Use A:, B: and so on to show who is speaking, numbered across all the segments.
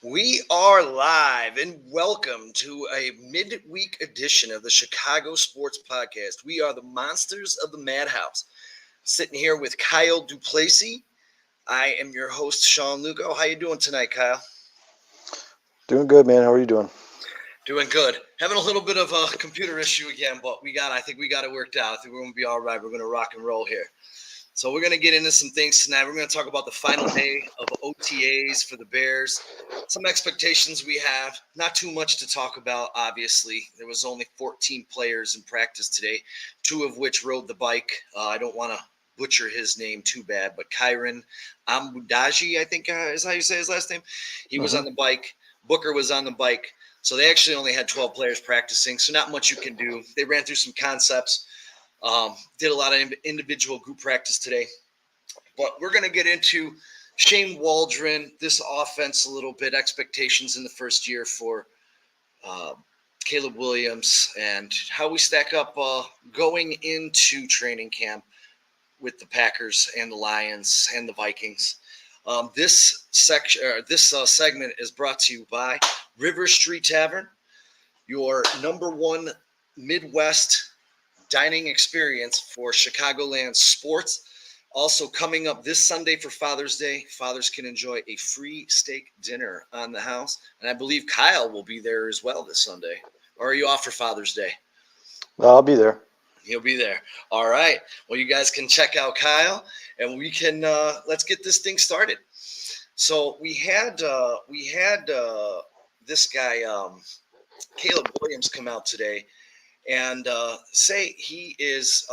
A: We are live and welcome to a midweek edition of the Chicago Sports Podcast. We are the Monsters of the Madhouse. Sitting here with Kyle Duplessis. I am your host, Sean Lugo. How you doing tonight, Kyle?
B: Doing good, man. How are you doing?
A: Doing good. Having a little bit of a computer issue again, but I think we got it worked out. I think we're going to be all right. We're going to rock and roll here. So we're going to get into some things tonight. We're going to talk about the final day of OTAs for the Bears. Some expectations we have. Not too much to talk about, obviously. There was only 14 players in practice today, 2 of which rode the bike. I don't want to butcher his name too bad, but Kyron Ambudaji, I think is how you say his last name. He was on the bike. Booker was on the bike. So they actually only had 12 players practicing, so not much you can do. They ran through some concepts. Did a lot of individual group practice today. But we're going to get into Shane Waldron, this offense a little bit, expectations in the first year for Caleb Williams, and how we stack up going into training camp with the Packers and the Lions and the Vikings. This segment is brought to you by River Street Tavern, your number one Midwest dining experience for Chicagoland sports. Also coming up this Sunday for Father's Day, fathers can enjoy a free steak dinner on the house. And I believe Kyle will be there as well this Sunday. Or are you off for Father's Day?
B: I'll be there.
A: He'll be there. All right. Well, you guys can check out Kyle, and we can let's get this thing started. So we had this guy Caleb Williams come out today and say he is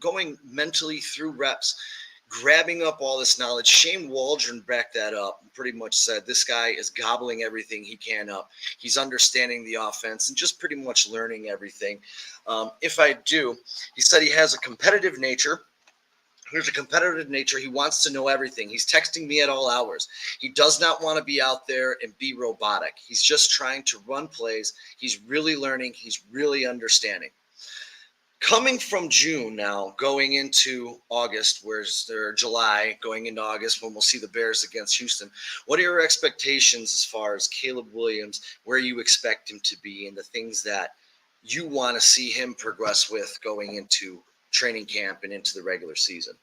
A: going mentally through reps, grabbing up all this knowledge. Shane Waldron backed that up and pretty much said this guy is gobbling everything he can up. He's understanding the offense and just pretty much learning everything. He said he has a competitive nature. There's a competitive nature. He wants to know everything. He's texting me at all hours. He does not want to be out there and be robotic. He's just trying to run plays. He's really learning. He's really understanding. Coming from June now, going into August, July, going into August when we'll see the Bears against Houston, what are your expectations as far as Caleb Williams, where you expect him to be, and the things that you want to see him progress with going into training camp and into the regular season?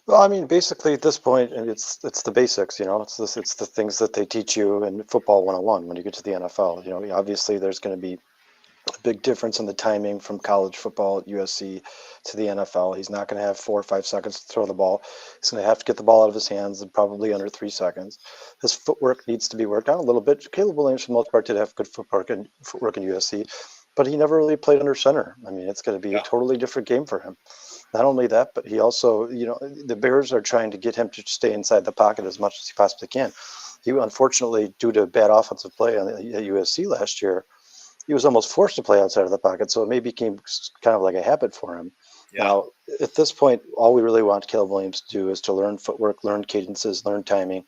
B: Well, I mean, basically at this point, and it's the basics. It's the things that they teach you in football 101 when you get to the NFL. Obviously there's going to be a big difference in the timing from college football at USC to the NFL. He's not going to have 4 or 5 seconds to throw the ball. He's going to have to get the ball out of his hands in probably under 3 seconds. His footwork needs to be worked on a little bit. Caleb Williams, for the most part, did have good footwork in USC, but he never really played under center. I mean, it's going to be a totally different game for him. Not only that, but he also, the Bears are trying to get him to stay inside the pocket as much as he possibly can. He, unfortunately, due to bad offensive play at USC last year, he was almost forced to play outside of the pocket, so it maybe became kind of like a habit for him. Yeah. Now, at this point, all we really want Caleb Williams to do is to learn footwork, learn cadences, learn timing,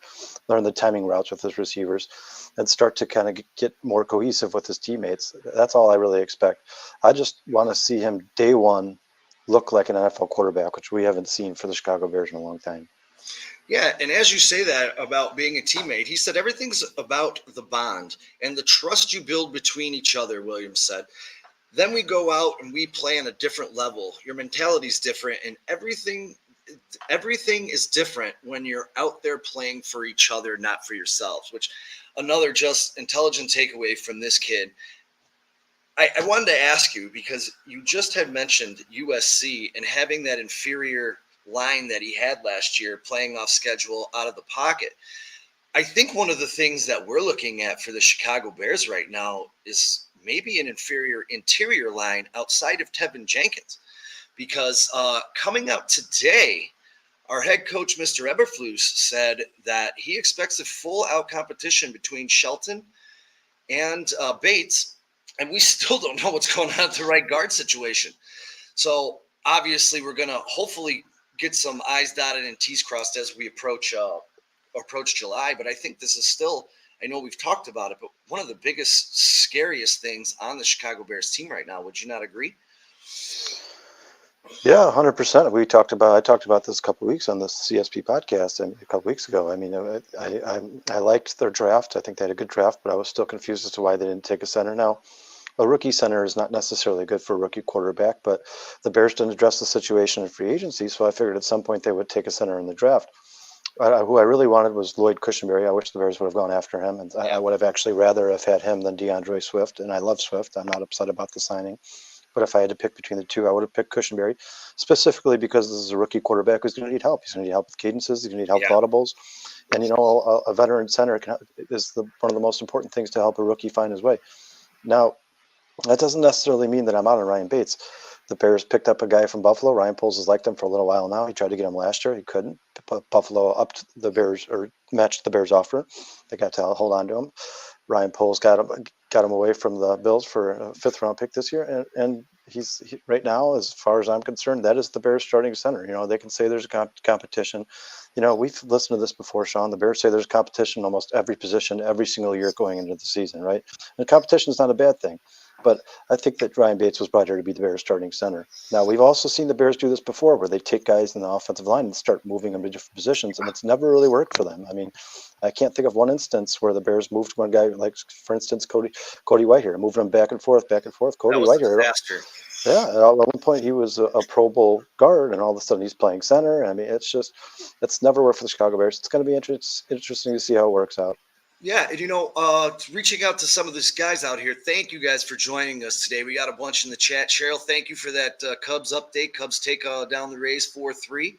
B: learn the timing routes with his receivers, and start to kind of get more cohesive with his teammates. That's all I really expect. I just want to see him day one look like an NFL quarterback, which we haven't seen for the Chicago Bears in a long time.
A: Yeah, and as you say that about being a teammate, he said everything's about the bond and the trust you build between each other, Williams said. Then we go out and we play on a different level. Your mentality's different, and everything is different when you're out there playing for each other, not for yourselves, which another just intelligent takeaway from this kid. I wanted to ask you, because you just had mentioned USC and having that inferior line that he had last year, playing off schedule out of the pocket. I think one of the things that we're looking at for the Chicago Bears right now is maybe an inferior interior line outside of Tevin Jenkins, because coming out today, our head coach, Mr. Eberflus, said that he expects a full out competition between Shelton and Bates, and we still don't know what's going on at the right guard situation. So obviously we're going to hopefully get some I's dotted and T's crossed as we approach July. But I think this is still, I know we've talked about it, but one of the biggest, scariest things on the Chicago Bears team right now. Would you not agree?
B: Yeah, 100%. I talked about this a couple of weeks on the CSP podcast and a couple weeks ago. I mean, I liked their draft. I think they had a good draft, but I was still confused as to why they didn't take a center. Now, a rookie center is not necessarily good for a rookie quarterback, but the Bears didn't address the situation in free agency, so I figured at some point they would take a center in the draft. Who I really wanted was Lloyd Cushenberry. I wish the Bears would have gone after him, and I
A: Yeah,
B: would have actually rather have had him than DeAndre Swift. And I love Swift. I'm not upset about the signing. But if I had to pick between the two, I would have picked Cushenberry, specifically because this is a rookie quarterback who's going to need help. He's going to need help with cadences. He's going to need help
A: yeah,
B: with audibles. And, a veteran center is one of the most important things to help a rookie find his way. Now, that doesn't necessarily mean that I'm out on Ryan Bates. The Bears picked up a guy from Buffalo. Ryan Poles has liked him for a little while now. He tried to get him last year. He couldn't. Buffalo upped the Bears or matched the Bears offer. They got to hold on to him. Ryan Poles got him away from the Bills for a fifth round pick this year, and right now, as far as I'm concerned, that is the Bears starting center. They can say there's a competition. We've listened to this before, Sean. The Bears say there's competition in almost every position every single year going into the season, right? And competition is not a bad thing, but I think that Ryan Bates was brought here to be the Bears starting center. Now, we've also seen the Bears do this before, where they take guys in the offensive line and start moving them to different positions, and it's never really worked for them. I mean, I can't think of one instance where the Bears moved one guy, like for instance, Cody Whitehair, moving him back and forth, back and forth.
A: that
B: Cody
A: was a
B: Whitehair,
A: disaster.
B: yeah, at one point he was a Pro Bowl guard, and all of a sudden he's playing center. I mean, it's never worked for the Chicago Bears. It's going to be interesting to see how it works out.
A: Yeah, and reaching out to some of these guys out here. Thank you guys for joining us today. We got a bunch in the chat. Cheryl, thank you for that Cubs update. Cubs take down the Rays 4-3.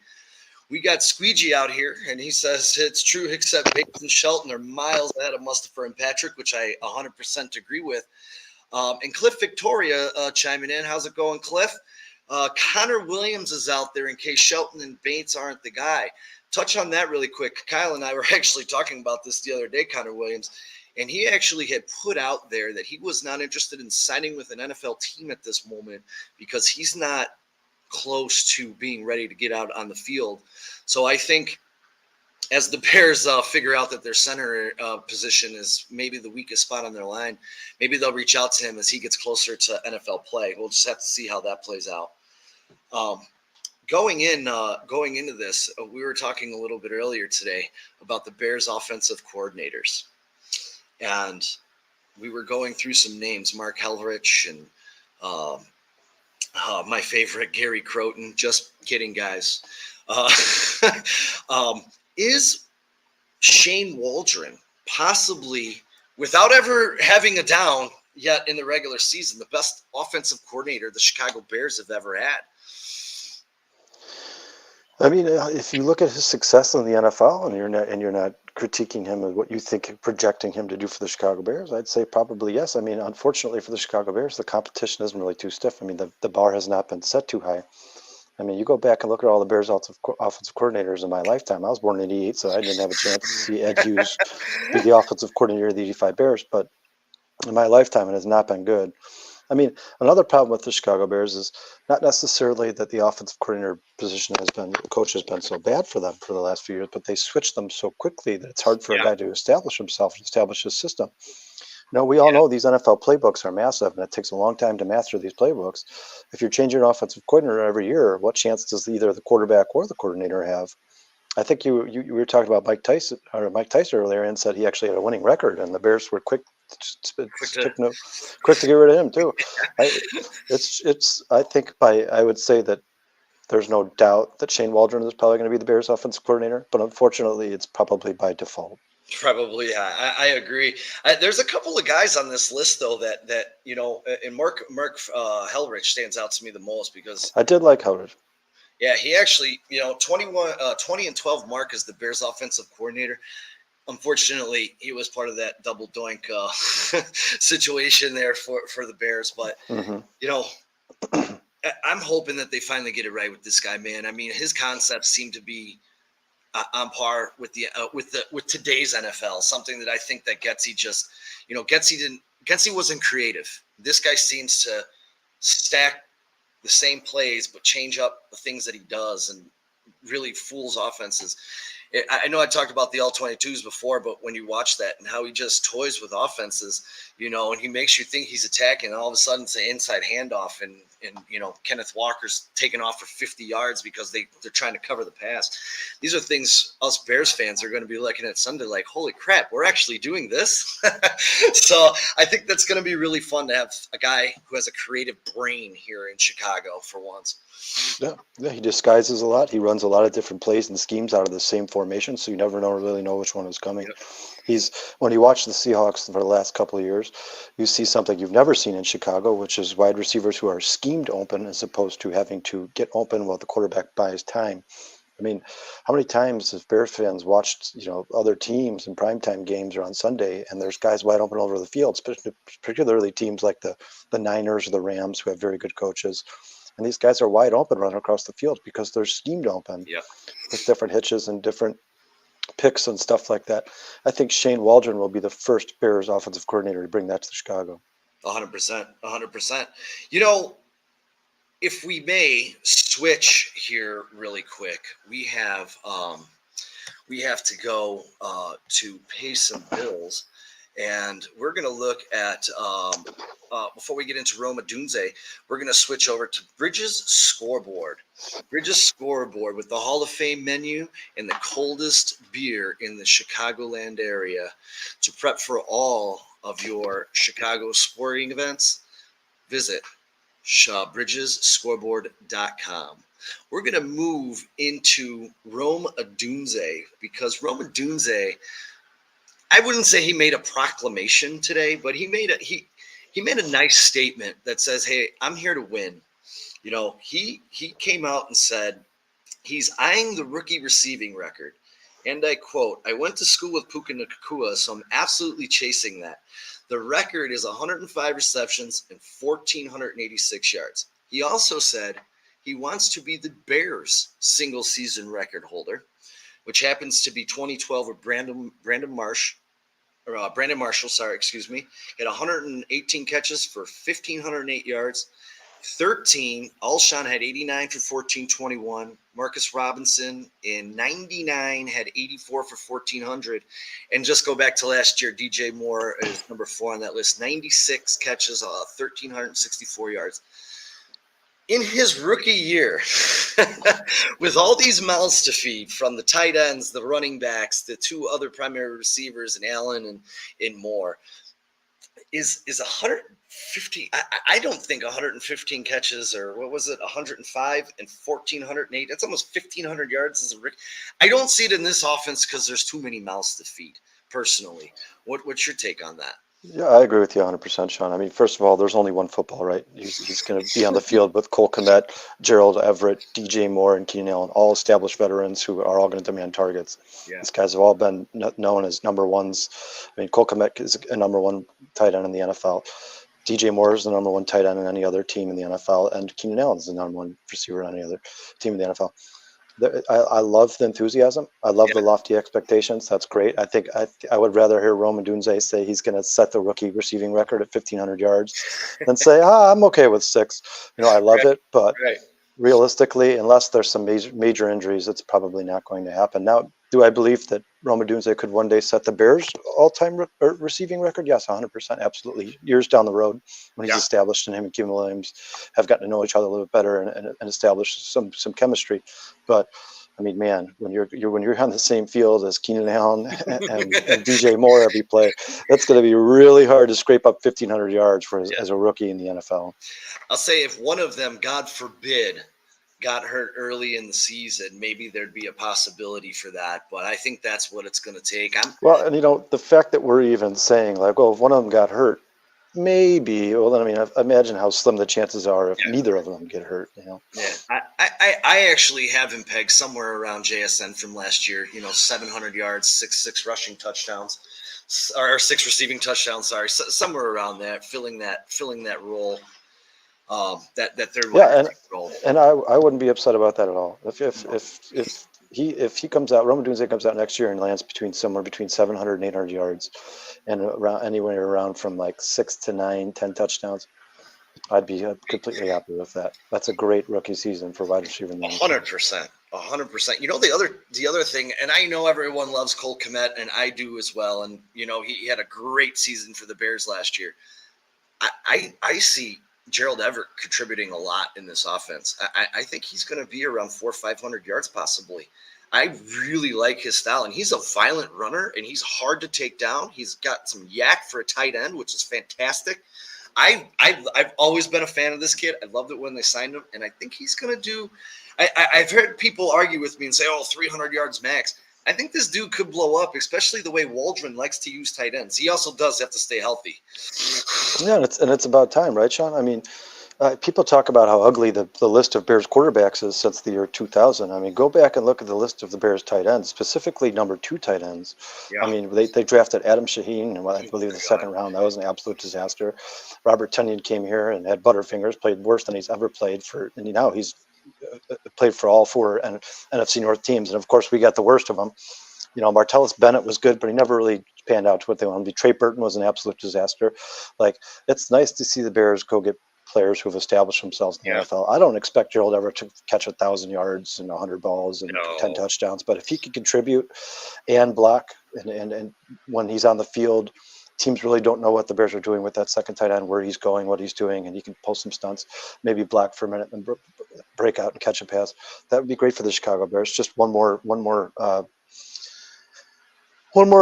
A: We got Squeegee out here, and he says it's true, except Bates and Shelton are miles ahead of Mustapher and Patrick, which I 100% agree with. And Cliff Victoria chiming in. How's it going, Cliff? Connor Williams is out there in case Shelton and Bates aren't the guy. Touch on that really quick. Kyle and I were actually talking about this the other day, Connor Williams, and he actually had put out there that he was not interested in signing with an NFL team at this moment because he's not close to being ready to get out on the field. So I think as the Bears figure out that their center position is maybe the weakest spot on their line, maybe they'll reach out to him as he gets closer to NFL play. We'll just have to see how that plays out. Going into this, we were talking a little bit earlier today about the Bears offensive coordinators, and we were going through some names: Mark Helfrich and my favorite, Gary Croton. Just kidding, guys. Is Shane Waldron possibly, without ever having a down yet in the regular season, the best offensive coordinator the Chicago Bears have ever had?
B: I mean, if you look at his success in the NFL, and you're not critiquing him and what you think projecting him to do for the Chicago Bears, I'd say probably yes. I mean, unfortunately for the Chicago Bears, the competition isn't really too stiff. I mean, the bar has not been set too high. I mean, you go back and look at all the Bears offensive coordinators in my lifetime. I was born in '88, so I didn't have a chance to see Ed Hughes be the offensive coordinator of the '85 Bears. But in my lifetime, it has not been good. I mean, another problem with the Chicago Bears is not necessarily that the offensive coordinator position coach has been so bad for them for the last few years, but they switched them so quickly that it's hard for a
A: Yeah,
B: guy to establish himself and establish his system. We all
A: yeah,
B: know these NFL playbooks are massive, and it takes a long time to master these playbooks. If you're changing an offensive coordinator every year, what chance does either the quarterback or the coordinator have? I think you were talking about Mike Tyson earlier, and said he actually had a winning record, and the Bears were
A: quick to
B: quick to get rid of him too. I I think I would say that there's no doubt that Shane Waldron is probably going to be the Bears offensive coordinator, but unfortunately, it's probably by default.
A: probably. Yeah, I agree. There's a couple of guys on this list though that and Mark Helrich stands out to me the most because
B: I did like Howard.
A: yeah, he actually 20 and 12 Mark is the Bears offensive coordinator. Unfortunately, he was part of that double doink situation there for the Bears. But
B: Hmm.
A: you know, I'm hoping that they finally get it right with this guy, man. I mean, his concepts seem to be on par with with today's NFL. Something that I think that Getsy just, Getsy wasn't creative. This guy seems to stack the same plays but change up the things that he does and really fools offenses. I know I talked about the all-22s before, but when you watch that and how he just toys with offenses, and he makes you think he's attacking, and all of a sudden it's an inside handoff, and Kenneth Walker's taking off for 50 yards because they're trying to cover the pass. These are things us Bears fans are going to be looking at Sunday like, holy crap, we're actually doing this. So I think that's going to be really fun to have a guy who has a creative brain here in Chicago for once.
B: Yeah, he disguises a lot. He runs a lot of different plays and schemes out of the same formation, so you never really know which one is coming. Yep. When you watch the Seahawks for the last couple of years, you see something you've never seen in Chicago, which is wide receivers who are schemed open as opposed to having to get open while the quarterback buys time. I mean, how many times have Bears fans watched, other teams in primetime games or on Sunday, and there's guys wide open all over the field, particularly teams like the Niners or the Rams who have very good coaches. And these guys are wide open running across the field because they're schemed open with different hitches and different picks and stuff like that. I think Shane Waldron will be the first Bears offensive coordinator to bring that to Chicago.
A: 100%. 100%. If we may switch here really quick, we have to go to pay some bills, and we're going to look at before we get into Rome Odunze, we're going to switch over to Bridges Scoreboard. Bridges Scoreboard with the Hall of Fame menu and the coldest beer in the Chicagoland area. To prep for all of your Chicago sporting events, visit bridgesscoreboard.com. We're going to move into Rome Odunze because Rome Odunze, I wouldn't say he made a proclamation today, but he made a nice statement that says, hey, I'm here to win. He came out and said he's eyeing the rookie receiving record. And I quote, I went to school with Puka Nacua, so I'm absolutely chasing that. The record is 105 receptions and 1,486 yards. He also said he wants to be the Bears' single-season record holder, which happens to be 2012 with Brandon Marshall. He had 118 catches for 1,508 yards. 13, Alshon had 89 for 1,421. Marcus Robinson in 99 had 84 for 1,400. And just go back to last year, DJ Moore is number 4 on that list. 96 catches, 1,364 yards. In his rookie year, with all these mouths to feed, from the tight ends, the running backs, the 2 other primary receivers, and Allen and Moore, is 150. I don't think 115 catches, or what was it, 105 and 1,408. That's almost 1,500 yards as a rookie. I don't see it in this offense because there's too many mouths to feed. Personally, what's your take on that?
B: Yeah, I agree with you 100%, Sean. I mean, first of all, there's only one football, right? He's going to be on the field with Cole Kmet, Gerald Everett, DJ Moore, and Keenan Allen, all established veterans who are all going to demand targets. Yeah. These guys have all been known as number ones. I mean, Cole Kmet is a number 1 tight end in the NFL. DJ Moore is the number 1 tight end in any other team in the NFL, and Keenan Allen is the number 1 receiver on any other team in the NFL. I love the enthusiasm. I love the lofty expectations. That's great. I think I would rather hear Rome Odunze say he's going to set the rookie receiving record at 1,500 yards than say, I'm okay with 6. I love it, but realistically, unless there's some major injuries, it's probably not going to happen. Now, do I believe that Rome Odunze could one day set the Bears' all-time receiving record? Yes, 100%, absolutely. Years down the road, when he's established, and him and Kim Williams have gotten to know each other a little bit better and established some chemistry. But I mean, man, when you're on the same field as Keenan Allen and DJ Moore every play, that's going to be really hard to scrape up 1,500 yards as a rookie in the NFL.
A: I'll say if one of them, God forbid, got hurt early in the season, maybe there'd be a possibility for that. But I think that's what it's going to take.
B: Well, and the fact that we're even saying like, if one of them got hurt, maybe. Well, then I mean, imagine how slim the chances are if neither of them get hurt.
A: Yeah, I actually have him pegged somewhere around JSN from last year. 700 yards, 6 rushing touchdowns, or 6 receiving touchdowns. Sorry, somewhere around that, filling that role. That third role.
B: And I wouldn't be upset about that at all. If he comes out, Rome Odunze comes out next year and lands somewhere between 700 and 800 yards, and anywhere around from like 6 to 9, 10 touchdowns, I'd be completely happy with that. That's a great rookie season for wide receiver.
A: 100%. 100%. You know, the other thing, and I know everyone loves Cole Kmet, and I do as well. And you know, he had a great season for the Bears last year. I see Gerald Everett contributing a lot in this offense. I think he's going to be around 400-500 yards possibly. I really like his style, and he's a violent runner, and he's hard to take down. He's got some yak for a tight end, which is fantastic. I've always been a fan of this kid. I loved it when they signed him, and I think he's going to do. I've heard people argue with me and say, "Oh, 300 yards max." I think this dude could blow up, especially the way Waldron likes to use tight ends. He also does have to stay healthy.
B: Yeah, and it's about time, right, Sean? I mean, people talk about how ugly the list of Bears quarterbacks is since the year 2000. I mean, go back and look at the list of the Bears tight ends, specifically number 2 tight ends.
A: Yeah.
B: I mean, they drafted Adam Shaheen in, I believe, the second round. That was an absolute disaster. Robert Tonyan came here and had butterfingers, played worse than he's ever played for, and now he's played for all 4 NFC North teams. And of course, we got the worst of them. You know, Martellus Bennett was good, but he never really panned out to what they wanted to be. Trey Burton was an absolute disaster. Like, it's nice to see the Bears go get players who have established themselves in the NFL. I don't expect Gerald Everett to catch 1,000 yards and 100 balls and 10 touchdowns, but if he can contribute and block, and when he's on the field, teams really don't know what the Bears are doing with that second tight end, where he's going, what he's doing, and he can pull some stunts, maybe block for a minute and break out and catch a pass. That would be great for the Chicago Bears. Just one more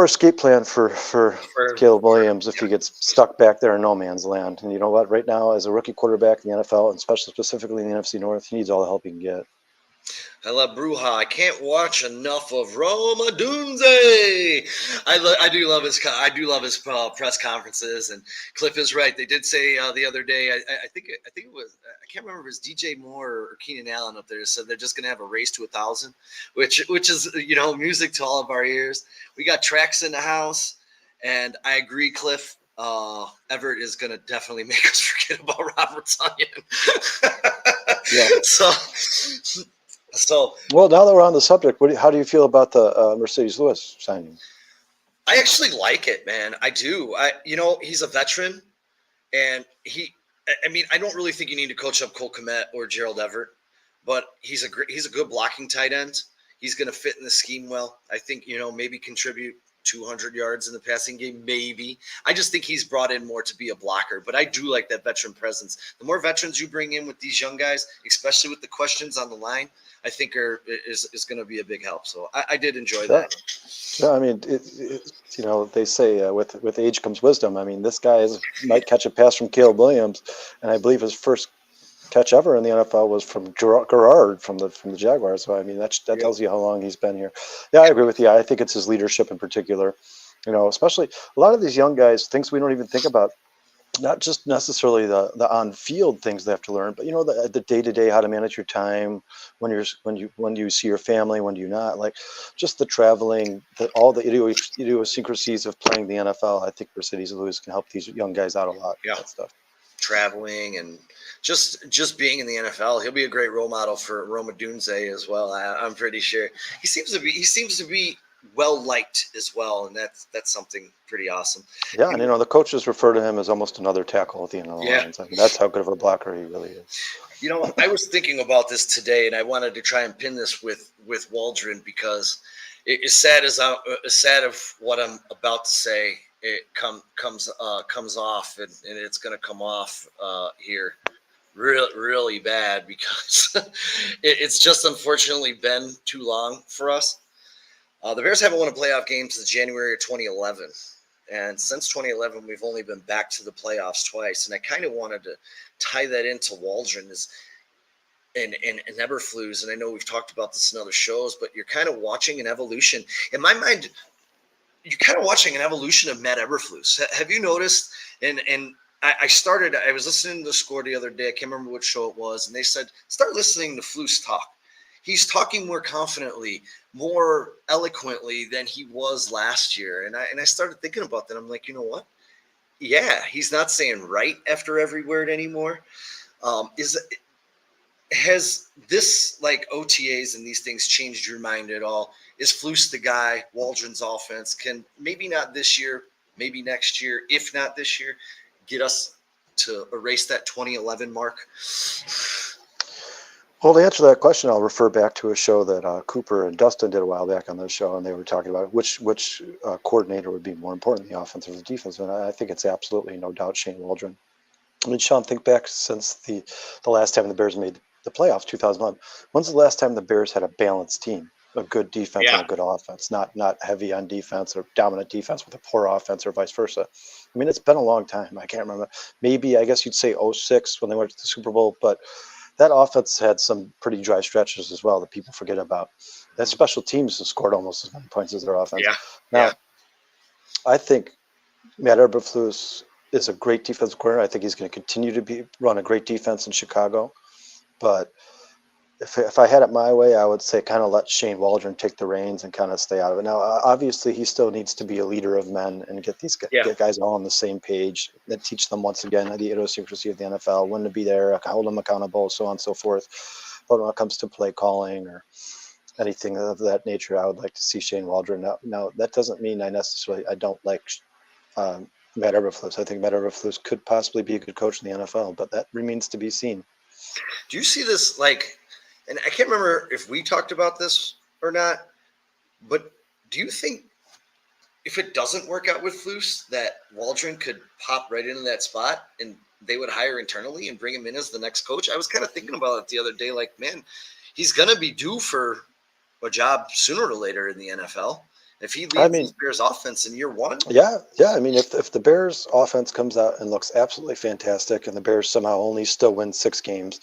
B: escape plan for Caleb Williams if he gets stuck back there in no man's land. And you know what? Right now, as a rookie quarterback in the NFL, and especially specifically in the NFC North, he needs all the help he can get.
A: I love Bruja. I can't watch enough of Roma Dunze. I do love his press conferences. And Cliff is right. They did say the other day. I think it was, I can't remember if it was DJ Moore or Keenan Allen up there, said they're just going to have a race to 1,000, which is, you know, music to all of our ears. We got tracks in the house, and I agree, Cliff. Everett is going to definitely make us forget about Robert Tonyan.
B: Yeah.
A: So,
B: well, now that we're on the subject, how do you feel about the Mercedes Lewis signing?
A: I actually like it, man. I do. He's a veteran, and I don't really think you need to coach up Cole Kmet or Gerald Everett, but he's a good blocking tight end. He's going to fit in the scheme well. I think, maybe contribute 200 yards in the passing game, maybe. I just think he's brought in more to be a blocker, but I do like that veteran presence. The more veterans you bring in with these young guys, especially with the questions on the line, I think is going to be a big help. So I did enjoy that.
B: Yeah, I mean, they say with age comes wisdom. I mean, this guy might catch a pass from Caleb Williams, and I believe his first catch ever in the NFL was from Garrard from the Jaguars. So I mean, that tells you how long he's been here. Yeah, I agree with you. I think it's his leadership in particular. Especially a lot of these young guys, things we don't even think about. Not just necessarily the on-field things they have to learn, but the day-to-day, how to manage your time, when you see your family, when do you not, like just the traveling, all the idiosyncrasies of playing the NFL. I think Mercedes Lewis can help these young guys out a lot.
A: Yeah,
B: that stuff.
A: Traveling and just being in the NFL, he'll be a great role model for Roma Dunze as well. I'm pretty sure he seems to be well liked as well, and that's something pretty awesome.
B: Yeah, and the coaches refer to him as almost another tackle at the end of the lines. I mean, that's how good of a blocker he really is.
A: I was thinking about this today, and I wanted to try and pin this with Waldron, because as sad of what I'm about to say, it comes off, and it's going to come off here really bad, because it's just unfortunately been too long for us. The Bears haven't won a playoff game since January of 2011. And since 2011, we've only been back to the playoffs twice. And I kind of wanted to tie that into Waldron and Eberflus. And I know we've talked about this in other shows, but you're kind of watching an evolution. In my mind, you're kind of watching an evolution of Matt Eberflus. Have you noticed? And I was listening to the Score the other day. I can't remember what show it was. And they said, start listening to Flus talk. He's talking more confidently, more eloquently than he was last year. And I started thinking about that. I'm like, you know what? Yeah, he's not saying right after every word anymore. Has this, like OTAs and these things, changed your mind at all? Is Flus the guy? Waldron's offense can, maybe not this year, maybe next year, if not this year, get us to erase that 2011 mark?
B: Well, to answer that question, I'll refer back to a show that Cooper and Dustin did a while back on this show, and they were talking about which coordinator would be more important, the offense or the defense. And I think it's absolutely no doubt Shane Waldron. I mean, Sean, think back since the last time the Bears made the playoffs, 2001. When's the last time the Bears had a balanced team, a good defense and
A: Yeah.
B: a good offense, not heavy on defense or dominant defense with a poor offense or vice versa? I mean, it's been a long time. I can't remember. Maybe I guess you'd say '06 when they went to the Super Bowl, but that offense had some pretty dry stretches as well that people forget about. That
A: Mhm.
B: special teams have scored almost as many points as their offense.
A: Yeah. Yeah.
B: Now, I think Matt Eberflus is a great defensive coordinator. I think he's going to continue to run a great defense in Chicago. But if I had it my way, I would say kind of let Shane Waldron take the reins and kind of stay out of it. Now, obviously, he still needs to be a leader of men and
A: Yeah.
B: get guys all on the same page and teach them once again the idiosyncrasy of the NFL, when to be there, hold them accountable, so on and so forth. But when it comes to play calling or anything of that nature, I would like to see Shane Waldron. Now that doesn't mean I don't like Matt Eberflus. I think Matt Eberflus could possibly be a good coach in the NFL, but that remains to be seen.
A: Do you see this like, and I can't remember if we talked about this or not, but do you think if it doesn't work out with Flus, that Waldron could pop right into that spot and they would hire internally and bring him in as the next coach? I was kind of thinking about it the other day. Like, man, he's going to be due for a job sooner or later in the NFL. If he
B: I
A: leads
B: mean,
A: this Bears offense in year one,
B: yeah. I mean, if the Bears offense comes out and looks absolutely fantastic, and the Bears somehow only still win 6 games,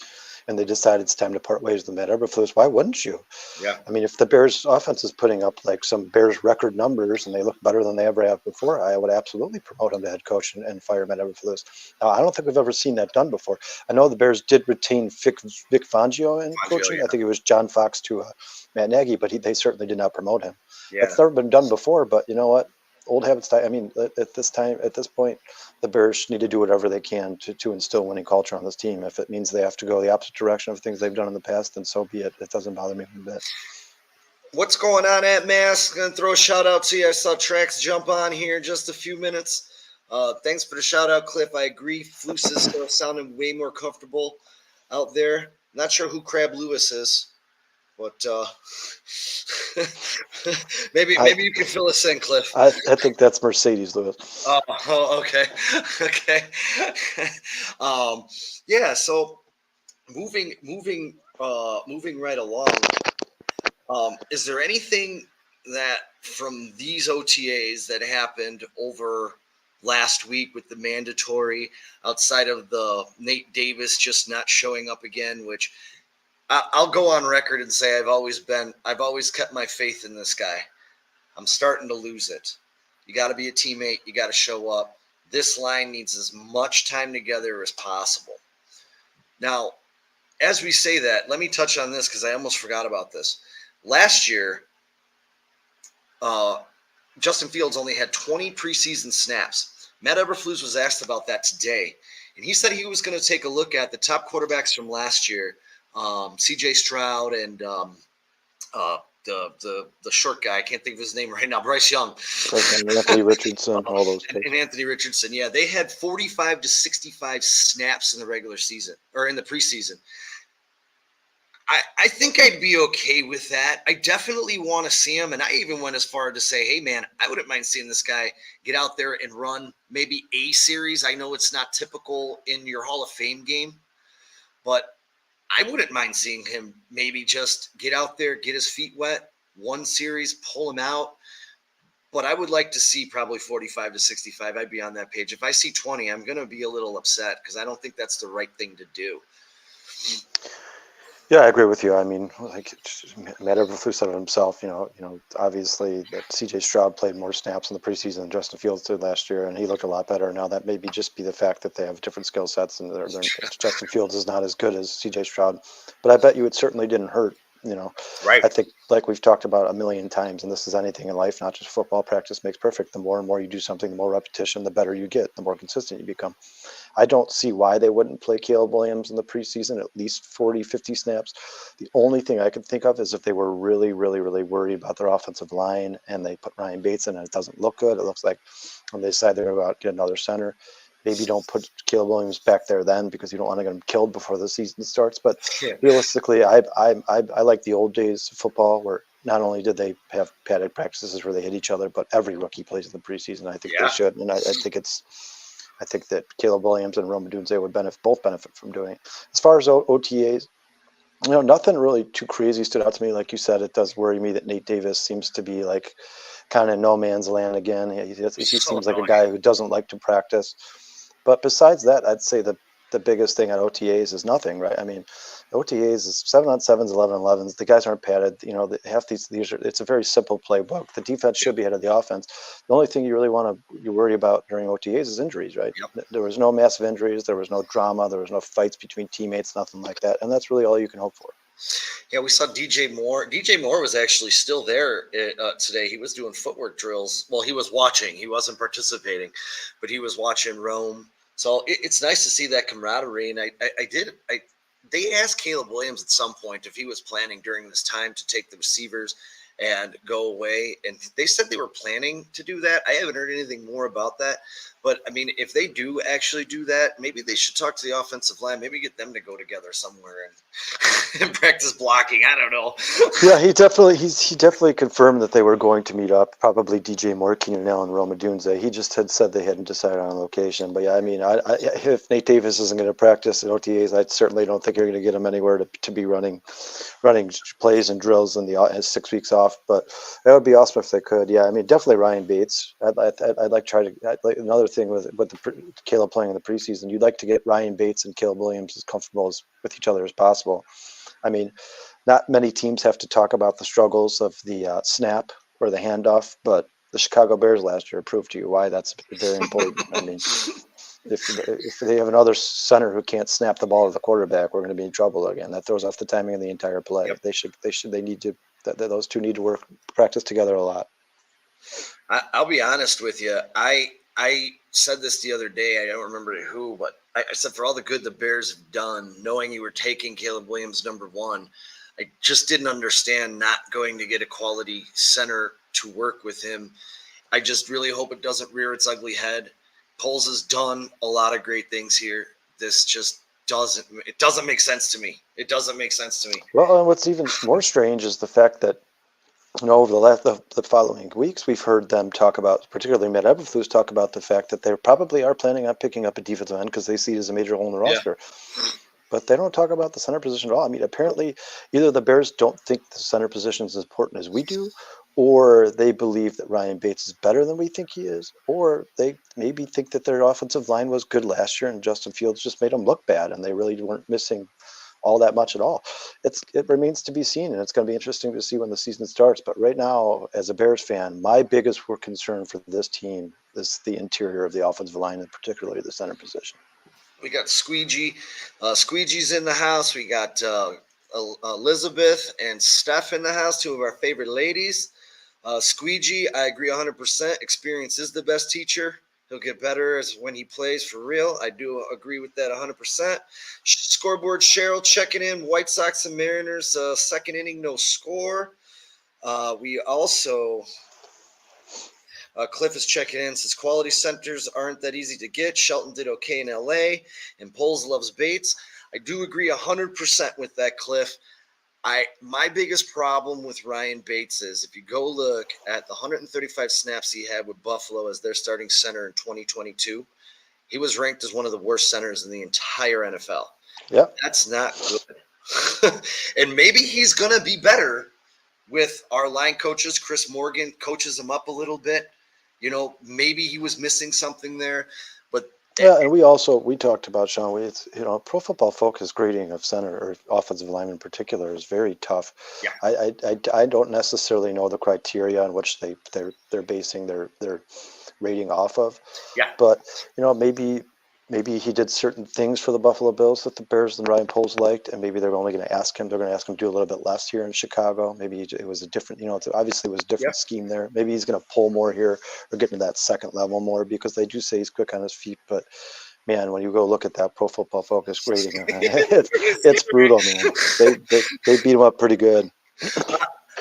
B: and they decide it's time to part ways with Matt Eberflus, why wouldn't you?
A: yeah,
B: I mean, if the Bears offense is putting up like some Bears record numbers and they look better than they ever have before, I would absolutely promote him to head coach and fire Matt Eberflus. Now, I don't think we've ever seen that done before. I know the Bears did retain Vic Fangio in
A: Fangio,
B: coaching. I think it was John Fox to Matt Nagy, but they certainly did not promote him.
A: yeah.
B: That's never been done before. But you know what? Old habits die. I mean, at this point, the Bears need to do whatever they can to instill winning culture on this team. If it means they have to go the opposite direction of things they've done in the past, then so be it. It doesn't bother me one bit.
A: What's going on at Mass? Gonna throw a shout out to you. I saw Trax jump on here in just a few minutes. Thanks for the shout out, Cliff. I agree. Flus is still sounding way more comfortable out there. Not sure who Crab Lewis is, but maybe
B: I
A: you can fill us in, Cliff.
B: I think that's Mercedes Lewis.
A: Okay, okay. um, yeah. So moving right along. Is there anything that from these OTAs that happened over last week with the mandatory, outside of the Nate Davis just not showing up again, which I'll go on record and say I've always kept my faith in this guy. I'm starting to lose it. You got to be a teammate. You got to show up. This line needs as much time together as possible. Now, as we say that, let me touch on this because I almost forgot about this. Last year, Justin Fields only had 20 preseason snaps. Matt Eberflus was asked about that today, and he said he was going to take a look at the top quarterbacks from last year, C.J. Stroud and the short guy. I can't think of his name right now. Bryce Young.
B: Anthony Richardson, all those guys.
A: And Anthony Richardson. Yeah, they had 45 to 65 snaps in the regular season or in the preseason. I think I'd be okay with that. I definitely want to see him. And I even went as far to say, hey, man, I wouldn't mind seeing this guy get out there and run maybe a series. I know it's not typical in your Hall of Fame game, but I wouldn't mind seeing him maybe just get out there, get his feet wet, one series, pull him out. But I would like to see probably 45 to 65. I'd be on that page. If I see 20, I'm going to be a little upset because I don't think that's the right thing to do.
B: Yeah, I agree with you. I mean, like Matt Eberflus said it himself. Obviously that C.J. Stroud played more snaps in the preseason than Justin Fields did last year, and he looked a lot better. Now that may just be the fact that they have different skill sets, and Justin Fields is not as good as C.J. Stroud. But I bet you it certainly didn't hurt.
A: Right.
B: I think, like we've talked about a million times, and this is anything in life, not just football, practice makes perfect. The more and more you do something, the more repetition, the better you get, the more consistent you become. I don't see why they wouldn't play Caleb Williams in the preseason, at least 40, 50 snaps. The only thing I could think of is if they were really, really, really worried about their offensive line and they put Ryan Bates in and it doesn't look good. It looks like when they decide they're about to get another center, Maybe don't put Caleb Williams back there then because you don't want to get him killed before the season starts. But
A: Yeah.
B: realistically, I like the old days of football where not only did they have padded practices where they hit each other, but every rookie plays in the preseason. I think they
A: Yeah.
B: should, and I think that Caleb Williams and Rome Odunze would both benefit from doing it. As far as OTAs, nothing really too crazy stood out to me. Like you said, it does worry me that Nate Davis seems to be like kind of no man's land again. He
A: So
B: seems like a
A: annoying.
B: guy who doesn't like to practice. But besides that, I'd say the biggest thing at OTAs is nothing, right? I mean, OTAs is 7-on-7s, 11-on-11s. The guys aren't padded. Half these are. It's a very simple playbook. The defense should be ahead of the offense. The only thing you really you worry about during OTAs is injuries, right?
A: Yep.
B: There was no massive injuries. There was no drama. There was no fights between teammates. Nothing like that. And that's really all you can hope for.
A: Yeah, we saw DJ Moore. DJ Moore was actually still there today. He was doing footwork drills. Well, he was watching. He wasn't participating, but he was watching Rome. So it's nice to see that camaraderie. And they asked Caleb Williams at some point if he was planning during this time to take the receivers and go away. And they said they were planning to do that. I haven't heard anything more about that. But I mean, if they do actually do that, maybe they should talk to the offensive line. Maybe get them to go together somewhere and practice blocking. I don't know.
B: Yeah, he definitely confirmed that they were going to meet up. Probably DJ Moore, Keenan Allen, Rome Odunze. He just had said they hadn't decided on a location. But yeah, I mean, if Nate Davis isn't going to practice at OTAs, I certainly don't think you're going to get him anywhere to be running plays and drills in has 6 weeks off. But that would be awesome if they could. Yeah, I mean, definitely Ryan Bates. Another thing with Caleb playing in the preseason, you'd like to get Ryan Bates and Caleb Williams as comfortable with each other as possible. I mean, not many teams have to talk about the struggles of the snap or the handoff, but the Chicago Bears last year proved to you why that's very important. I mean, if they have another center who can't snap the ball to the quarterback, we're going to be in trouble again. That throws off the timing of the entire play.
A: Yep.
B: Those two need to practice together a lot.
A: I'll be honest with you. I said this the other day. I don't remember who, but I said for all the good the Bears have done, knowing you were taking Caleb Williams #1, I just didn't understand not going to get a quality center to work with him. I just really hope it doesn't rear its ugly head. Poles has done a lot of great things here. This just doesn't make sense to me. It doesn't make sense to me.
B: Well, and what's even more strange is the fact that over the following weeks, we've heard them talk about, particularly Matt Eberflus, talk about the fact that they probably are planning on picking up a defensive end because they see it as a major hole in the roster. But they don't talk about the center position at all. I mean, apparently, either the Bears don't think the center position is as important as we do, or they believe that Ryan Bates is better than we think he is, or they maybe think that their offensive line was good last year and Justin Fields just made them look bad and they really weren't missing all that much at all. It remains to be seen, and it's going to be interesting to see when the season starts. But right now, as a Bears fan, my biggest concern for this team is the interior of the offensive line, and particularly the center position.
A: We got Squeegee. Squeegee's in the house. We got Elizabeth and Steph in the house, two of our favorite ladies. Squeegee, I agree 100%. Experience is the best teacher. He'll get better as when he plays for real. I do agree with that 100%. Scoreboard, Cheryl checking in. White Sox and Mariners, second inning, no score. We also... Cliff is checking in, says quality centers aren't that easy to get. Shelton did okay in LA, and Poles loves Bates. I do agree 100% with that, Cliff. My biggest problem with Ryan Bates is if you go look at the 135 snaps he had with Buffalo as their starting center in 2022, he was ranked as one of the worst centers in the entire NFL.
B: Yeah,
A: that's not good. And maybe he's going to be better with our line coaches. Chris Morgan coaches him up a little bit. Maybe he was missing something there, but
B: yeah. And we talked about, Sean. It's Pro Football Focus grading of center or offensive lineman in particular is very tough.
A: Yeah.
B: I don't necessarily know the criteria on which they're basing their rating off of.
A: Yeah.
B: But maybe he did certain things for the Buffalo Bills that the Bears and Ryan Poles liked, and maybe they're only going to ask him. They're going to ask him to do a little bit less here in Chicago. Maybe it was a different, obviously it was a different scheme there. Maybe he's going to pull more here or get into that second level more because they do say he's quick on his feet. But man, when you go look at that Pro Football Focus grading, it's brutal, man. They beat him up pretty good.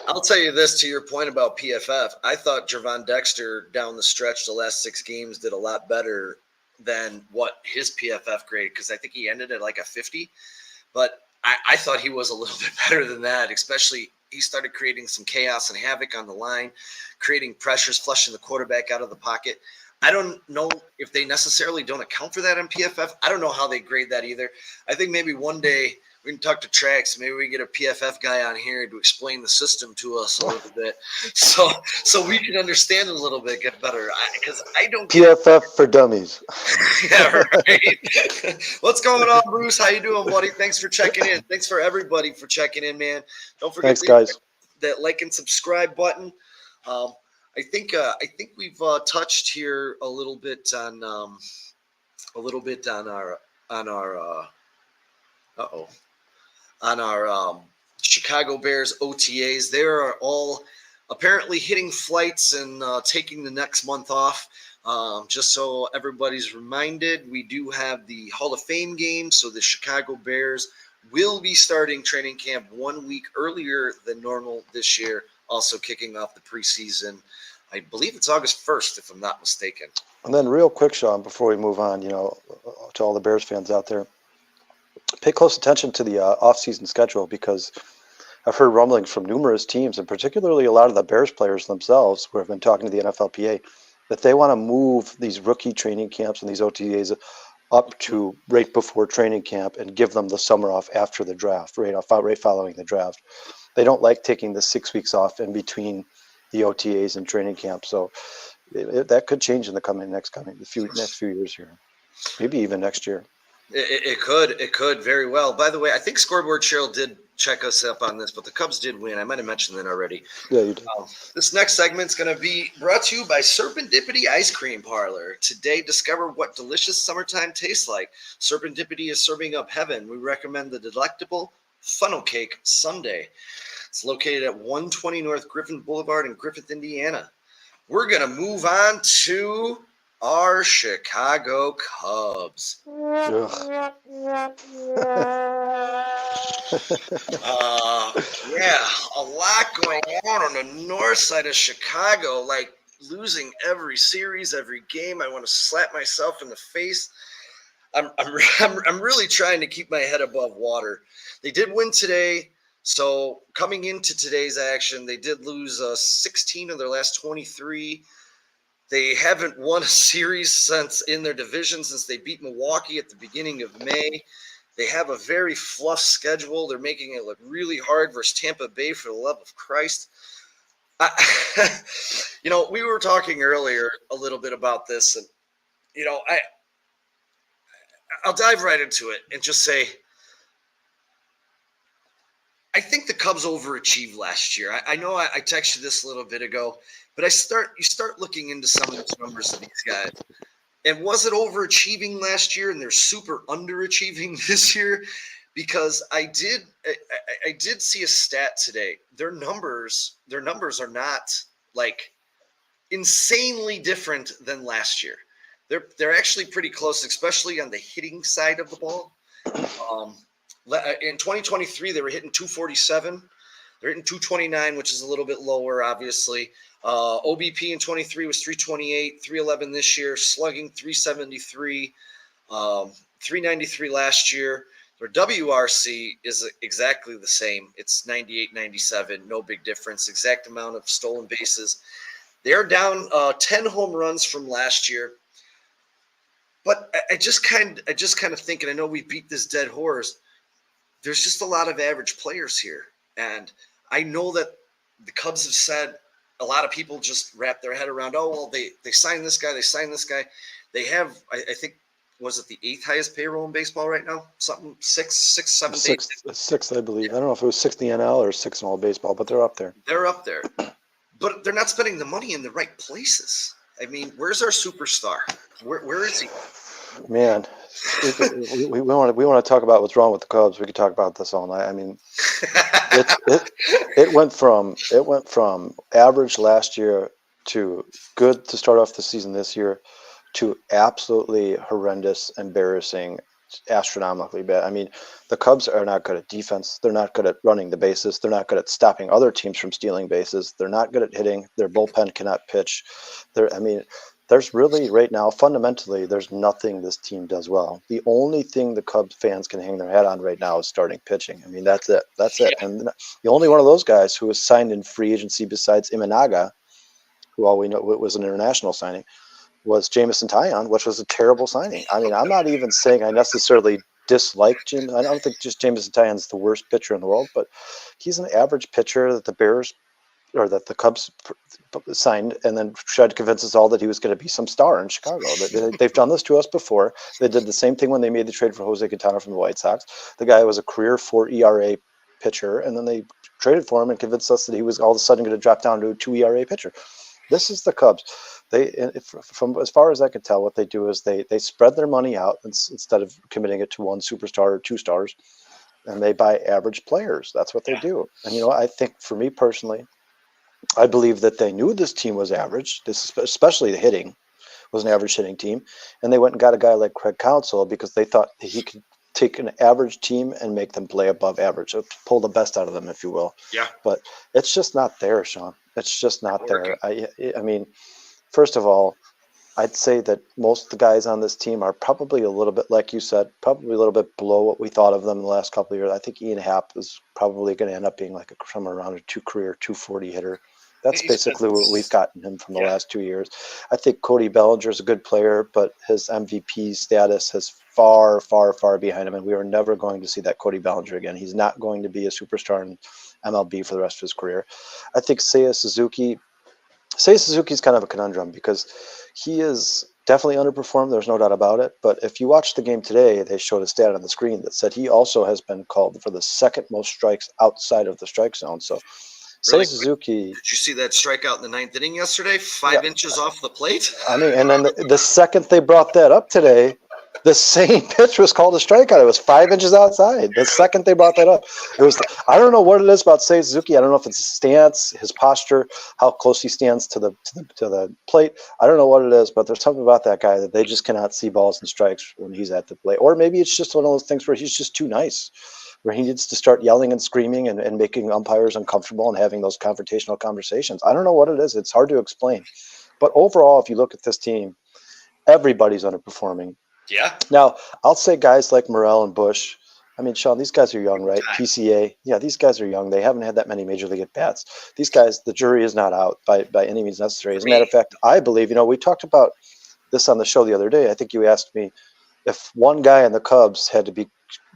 A: I'll tell you this, to your point about PFF. I thought Gervon Dexter down the stretch the last 6 games did a lot better than what his PFF grade, because I think he ended at like a 50. But I thought he was a little bit better than that, especially he started creating some chaos and havoc on the line, creating pressures, flushing the quarterback out of the pocket. I don't know if they necessarily don't account for that on PFF. I don't know how they grade that either. I think maybe one day we can talk to Trax. Maybe we get a PFF guy on here to explain the system to us a little bit, so we can understand it a little bit, get better. Because I don't get
B: PFF for dummies.
A: Yeah, right. What's going on, Bruce? How you doing, buddy? Thanks for checking in. Thanks for everybody for checking in, man. Don't forget
B: Thanks, guys.
A: that like and subscribe button. I think we've touched here a little bit on our Chicago Bears OTAs. They are all apparently hitting flights and taking the next month off. Just so everybody's reminded, we do have the Hall of Fame game, so the Chicago Bears will be starting training camp 1 week earlier than normal this year, also kicking off the preseason. I believe it's August 1st, if I'm not mistaken.
B: And then real quick, Sean, before we move on, to all the Bears fans out there, pay close attention to the off-season schedule, because I've heard rumblings from numerous teams, and particularly a lot of the Bears players themselves who have been talking to the NFLPA, that they want to move these rookie training camps and these OTAs up to right before training camp and give them the summer off after the draft, right following the draft. They don't like taking the 6 weeks off in between the OTAs and training camp. So that could change in the next few years here, maybe even next year.
A: It could very well. By the way, I think Scoreboard Cheryl did check us up on this, but the Cubs did win. I might have mentioned that already.
B: Yeah, you did.
A: This next segment's going to be brought to you by Serendipity Ice Cream Parlor. Today, discover what delicious summertime tastes like. Serendipity is serving up heaven. We recommend the delectable funnel cake sundae. It's located at 120 North Griffin Boulevard in Griffith, Indiana. We're going to move on to our Chicago Cubs. Yeah, a lot going on the north side of Chicago, like losing every series, every game. I want to slap myself in the face. I'm really trying to keep my head above water. They did win today. So coming into today's action, they did lose 16 of their last 23. They haven't won a series since in their division since they beat Milwaukee at the beginning of May. They have a very fluff schedule. They're making it look really hard versus Tampa Bay, for the love of Christ. We were talking earlier a little bit about this, and I'll dive right into it and just say, I think the Cubs overachieved last year. I know I texted you this a little bit ago, but you start looking into some of these numbers of these guys. And was it overachieving last year and they're super underachieving this year? Because I did see a stat today. Their numbers are not like insanely different than last year. They're actually pretty close, especially on the hitting side of the ball. In 2023, they were hitting 247. They're hitting 229, which is a little bit lower, obviously. OBP in 23 was 328, 311 this year, slugging 373, 393 last year. Their WRC is exactly the same. It's 98, 97, no big difference. Exact amount of stolen bases. They're down 10 home runs from last year. But I just kind of think, and I know we beat this dead horse, there's just a lot of average players here. And I know that the Cubs have said, a lot of people just wrap their head around, they signed this guy, They have, I think, was it the 8th highest payroll in baseball right now? Something sixth,
B: I believe. I don't know if it was 6th in the NL or 6th in all baseball, but they're up there.
A: They're up there. But they're not spending the money in the right places. I mean, where's our superstar? Where is he?
B: Man, we want to talk about what's wrong with the Cubs. We could talk about this all night. I mean, it went from average last year to good to start off the season this year to absolutely horrendous, embarrassing, astronomically bad. I mean, the Cubs are not good at defense. They're not good at running the bases. They're not good at stopping other teams from stealing bases. They're not good at hitting. Their bullpen cannot pitch. there's really right now, fundamentally, there's nothing this team does well. The only thing the Cubs fans can hang their hat on right now is starting pitching. I mean, that's it. That's it.
A: Yeah.
B: And the only one of those guys who was signed in free agency besides Imanaga, who all we know was an international signing, was Jamison Tyon, which was a terrible signing. I mean, I'm not even saying I necessarily dislike Jim. I don't think just Jamison Tyon's the worst pitcher in the world, but he's an average pitcher that the Bears or that the Cubs signed and then tried to convince us all that he was going to be some star in Chicago. They've done this to us before. They did the same thing when they made the trade for Jose Quintana from the White Sox. The guy was a career 4 ERA pitcher, and then they traded for him and convinced us that he was all of a sudden going to drop down to a 2 ERA pitcher. This is the Cubs. From as far as I can tell, what they do is they spread their money out instead of committing it to one superstar or 2 stars, and they buy average players. That's what they do. And I think for me personally, I believe that they knew this team was average. This, especially the hitting, was an average hitting team, and they went and got a guy like Craig Counsell because they thought that he could take an average team and make them play above average, pull the best out of them, if you will.
A: Yeah.
B: But it's just not there, Sean. It's just not there. I mean, first of all, I'd say that most of the guys on this team are probably a little bit, like you said, probably a little bit below what we thought of them in the last couple of years. I think Ian Happ is probably going to end up being like somewhere around a career 240 hitter. That's basically what we've gotten him from the last 2 years. I think Cody Bellinger is a good player, but his MVP status is far, far, far behind him, and we are never going to see that Cody Bellinger again. He's not going to be a superstar in MLB for the rest of his career. I think Seiya Suzuki's kind of a conundrum because he is definitely underperformed. There's no doubt about it. But if you watch the game today, they showed a stat on the screen that said he also has been called for the second most strikes outside of the strike zone. So
A: Really
B: Seiya Suzuki.
A: Did you see that strikeout in the 9th inning yesterday? 5 inches off the plate.
B: I mean, and then the second they brought that up today, the same pitch was called a strikeout. It was 5 inches outside. The second they brought that up, it was. I don't know what it is about Seiya Suzuki. I don't know if it's his stance, his posture, how close he stands to the plate. I don't know what it is, but there's something about that guy that they just cannot see balls and strikes when he's at the plate. Or maybe it's just one of those things where he's just too nice, where he needs to start yelling and screaming and making umpires uncomfortable and having those confrontational conversations. I don't know what it is. It's hard to explain. But overall, if you look at this team, everybody's underperforming.
A: Yeah.
B: Now, I'll say guys like Morel and Bush. I mean, Sean, these guys are young, right? PCA. Yeah, these guys are young. They haven't had that many major league at-bats. These guys, the jury is not out by any means necessary. As a matter of fact, I believe, we talked about this on the show the other day. I think you asked me if one guy in the Cubs had to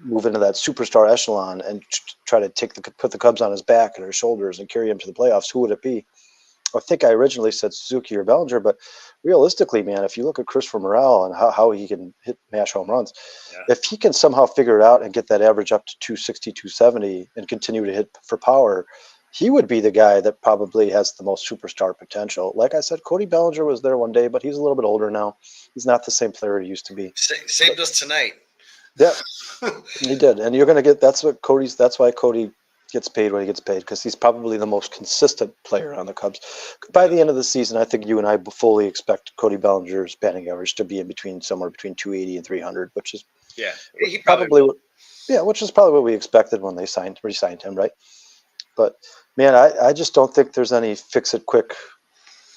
B: move into that superstar echelon and try to put the Cubs on his back and his shoulders and carry him to the playoffs, who would it be? I think I originally said Suzuki or Bellinger, but realistically, man, if you look at Christopher Morel and how he can mash home runs, if he can somehow figure it out and get that average up to 260, 270 and continue to hit for power, he would be the guy that probably has the most superstar potential. Like I said, Cody Bellinger was there one day, but he's a little bit older now. He's not the same player he used to be.
A: Saved us tonight.
B: Yeah, he did. And you're going to get, that's why Cody gets paid what he gets paid, because he's probably the most consistent player on the Cubs. By the end of the season, I think you and I fully expect Cody Bellinger's batting average to be somewhere between 280 and 300, which is
A: he probably
B: which is probably what we expected when they re-signed him, right? But man, I just don't think there's any fix-it-quick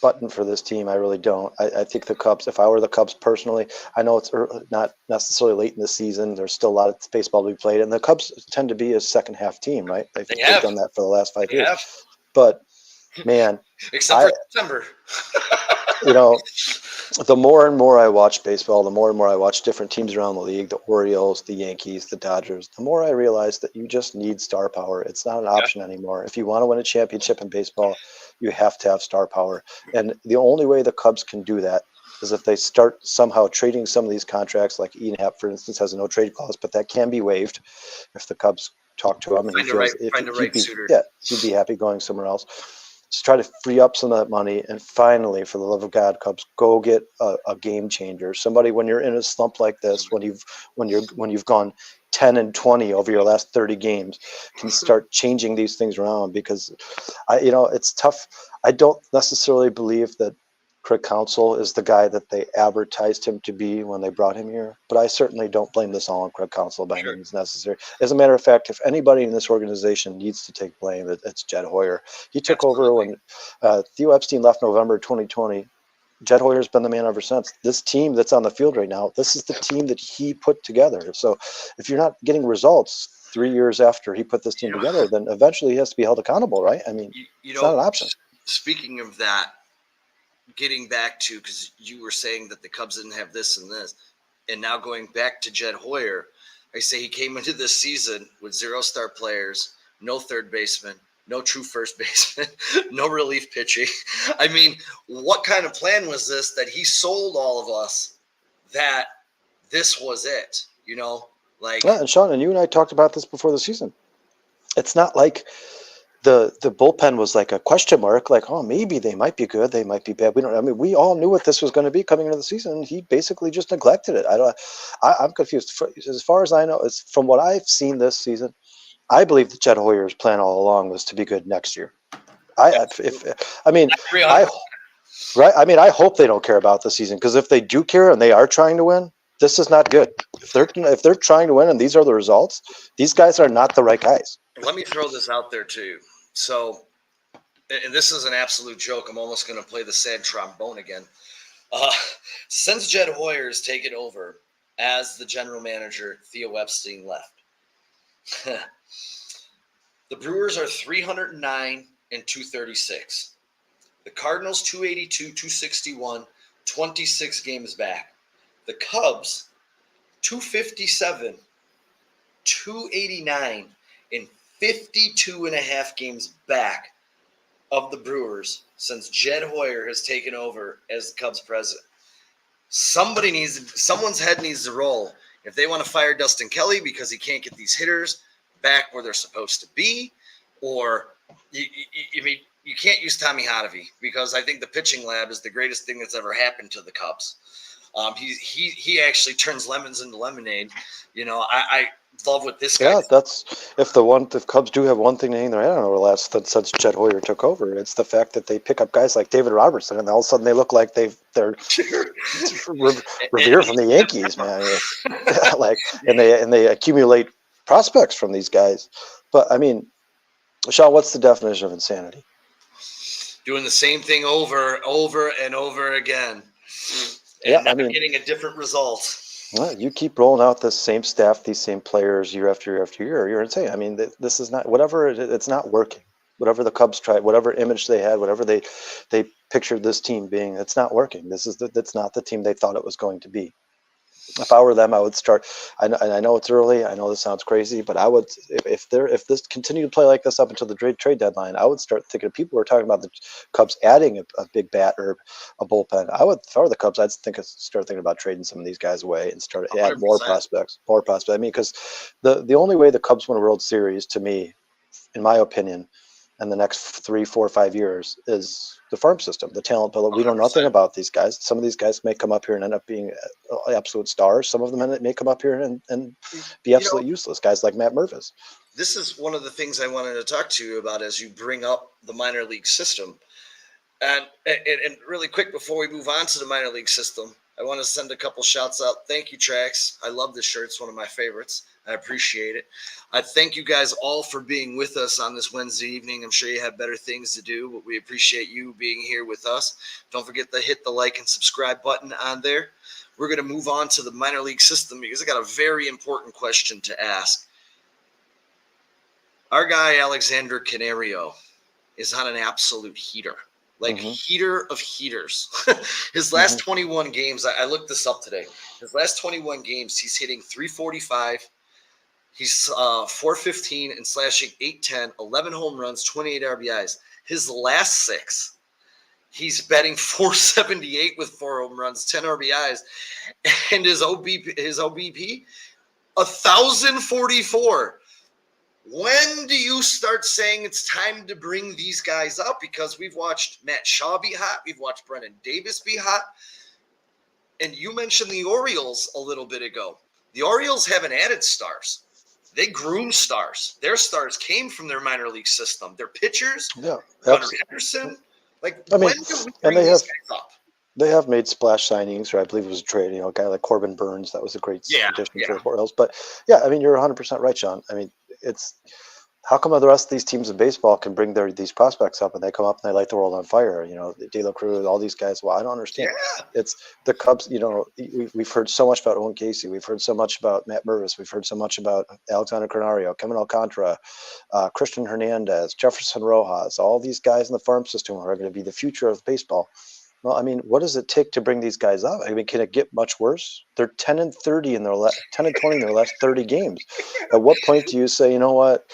B: button for this team. I really don't. I think the Cubs, if I were the Cubs personally, I know it's not necessarily late in the season. There's still a lot of baseball to be played, and the Cubs tend to be a second half team, right? They've done that for the last 5 years. But man,
A: except for September.
B: The more and more I watch baseball, the more and more I watch different teams around the league, the Orioles, the Yankees, the Dodgers, the more I realize that you just need star power. It's not an option anymore. If you want to win a championship in baseball, you have to have star power. And the only way the Cubs can do that is if they start somehow trading some of these contracts, like Ian Happ, for instance, has a no-trade clause, but that can be waived if the Cubs talk to him and he'd be happy going somewhere else. Just try to free up some of that money, and finally, for the love of God, Cubs, go get a game changer. Somebody, when you're in a slump like this, when you've gone 10-20 over your last 30 games, can start changing these things around, because it's tough. I don't necessarily believe that Craig Counsell is the guy that they advertised him to be when they brought him here, but I certainly don't blame this all on Craig Counsell by any means necessary. As a matter of fact, if anybody in this organization needs to take blame, it's Jed Hoyer. He took over when Theo Epstein left November 2020. Jed Hoyer's been the man ever since. This team that's on the field right now, this is the team that he put together. So if you're not getting results 3 years after he put this team
A: You know,
B: together, then eventually he has to be held accountable, right? I mean,
A: you
B: it's not
A: know,
B: an option.
A: speaking of that, getting back to, because you were saying that the Cubs didn't have this and this, and now going back to Jed Hoyer, I say he came into this season with 0 star players, no third baseman, no true first baseman, no relief pitching. I mean, what kind of plan was this that he sold all of us that this was it? You know, like,
B: Yeah, and Sean, and you and I talked about this before the season. It's not like the bullpen was like a question mark, like, oh, maybe they might be good, they might be bad. We don't. I mean, we all knew what this was going to be coming into the season. He basically just neglected it. I'm confused. As far as I know, it's from what I've seen this season. I believe that Jed Hoyer's plan all along was to be good next year. I mean, I
A: 300.
B: right. I mean, I hope they don't care about the season, because if they do care and they are trying to win, this is not good. If they're trying to win and these are the results, these guys are not the right guys.
A: Let me throw this out there too. So, and this is an absolute joke. I'm almost going to play the sad trombone again. Uh, since Jed Hoyer's taken over as the general manager, Theo Epstein left. The Brewers are 309 and 236. The Cardinals 282, 261, 26 games back. The Cubs 257, 289, and 52 and a half games back of the Brewers since Jed Hoyer has taken over as the Cubs president. Someone's head needs to roll if they want to fire Dustin Kelly because he can't get these hitters back where they're supposed to be, or you can't use Tommy Hotovy because I think the pitching lab is the greatest thing that's ever happened to the Cubs. He actually turns lemons into lemonade. You know, I love what this guy.
B: Yeah, that's if Cubs do have one thing to hang their head on over the last since Jed Hoyer took over, it's the fact that they pick up guys like David Robertson, and all of a sudden they look like they're revered from the Yankees, man. Like, and they accumulate prospects from these guys. But I mean, Sean, what's the definition of insanity?
A: Doing the same thing over and over again,
B: Yeah,
A: and not getting a different result.
B: Well, you keep rolling out the same staff, these same players year after year after year. You're insane. I mean, this is not whatever. It's not working. Whatever the Cubs tried, whatever image they had, whatever they pictured this team being, it's not working. That's not the team they thought it was going to be. If I were them, I would start. I know it's early. I know this sounds crazy, but I would, if this continued to play like this up until the trade deadline, I would start thinking. People were talking about the Cubs adding a big bat or a bullpen. If I were the Cubs, I'd start thinking about trading some of these guys away and start add
A: 100%.
B: more prospects. I mean, because the only way the Cubs win a World Series, to me, in my opinion, in the next 3, 4, 5 years is the farm system, the talent pool. We know
A: 100%.
B: nothing about these guys. Some of these guys may come up here and end up being absolute stars. Some of them may come up here and be absolutely useless. Guys like Matt Mervis.
A: This is one of the things I wanted to talk to you about as you bring up the minor league system. And really quick, before we move on to the minor league system, I want to send a couple shouts out. Thank you, Trax. I love this shirt. It's one of my favorites. I appreciate it. I thank you guys all for being with us on this Wednesday evening. I'm sure you have better things to do, but we appreciate you being here with us. Don't forget to hit the like and subscribe button on there. We're going to move on to the minor league system because I got a very important question to ask. Our guy, Alexander Canario, is on an absolute heater. Heater of heaters. His last 21 games, I looked this up today. His last 21 games, he's hitting 345. He's 415 and slashing 810, 11 home runs, 28 RBIs. His last 6, he's batting 478 with 4 home runs, 10 RBIs, and his OBP 1,044. When do you start saying it's time to bring these guys up? Because we've watched Matt Shaw be hot. We've watched Brennan Davis be hot. And you mentioned the Orioles a little bit ago. The Orioles haven't added stars. They groom stars. Their stars came from their minor league system. Their pitchers, Gunnar Henderson. When do we bring these guys up?
B: They have made splash signings, or I believe it was a trade, a guy like Corbin Burns. That was a great addition for the Orioles. But, yeah, I mean, you're 100% right, Sean. I mean, How come the rest of these teams in baseball can bring these prospects up and they come up and they light the world on fire? De La Cruz, all these guys. Well, I don't understand.
A: Yeah.
B: It's the Cubs. We've heard so much about Owen Casey. We've heard so much about Matt Mervis. We've heard so much about Alexander Canario, Kevin Alcantara, Christian Hernandez, Jefferson Rojas. All these guys in the farm system are going to be the future of baseball. Well, I mean, what does it take to bring these guys up? I mean, can it get much worse? They're 10-30 in their 10-20 in their last 30 games. At what point do you say, you know what?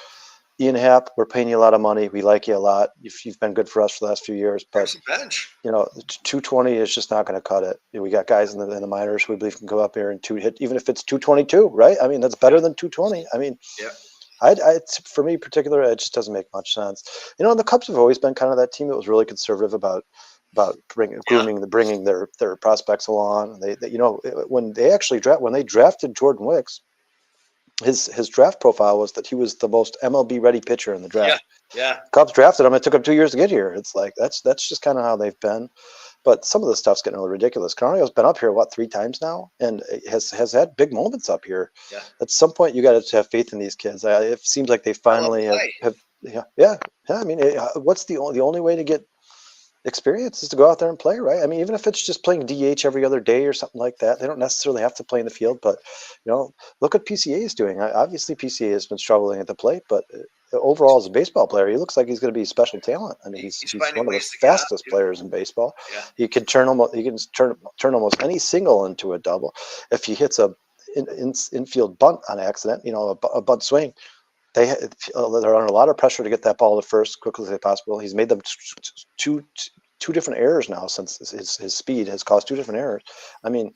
B: Ian Happ, we're paying you a lot of money. We like you a lot. You've been good for us for the last few years, but
A: There's a bench.
B: 220 is just not going to cut it. We got guys in the minors who we believe can go up here and hit, even if it's 222, right? I mean, that's better than 220. I mean, for me, in particular, it just doesn't make much sense. And the Cubs have always been kind of that team that was really conservative about bringing their prospects along. They when they drafted Jordan Wicks, his draft profile was that he was the most MLB ready pitcher in the draft.
A: Yeah.
B: Cubs drafted him. It took him 2 years to get here. It's like that's just kind of how they've been. But some of the stuff's getting a little ridiculous. Canario's been up here 3 times now, and has had big moments up here.
A: Yeah.
B: At some point, you got to have faith in these kids. It seems like they finally have. Yeah. I mean, what's the only way to get experience is to go out there and play, right? I mean, even if it's just playing DH every other day or something like that, they don't necessarily have to play in the field. But look what PCA is doing. Obviously, PCA has been struggling at the plate, but overall, as a baseball player, he looks like he's going to be a special talent. I mean, he's one of the fastest players in baseball.
A: Yeah.
B: He can turn almost any single into a double. If he hits a infield bunt on accident, a bunt swing, they're under a lot of pressure to get that ball to first quickly as possible. He's made them two different errors now since his speed has caused 2 different errors. I mean,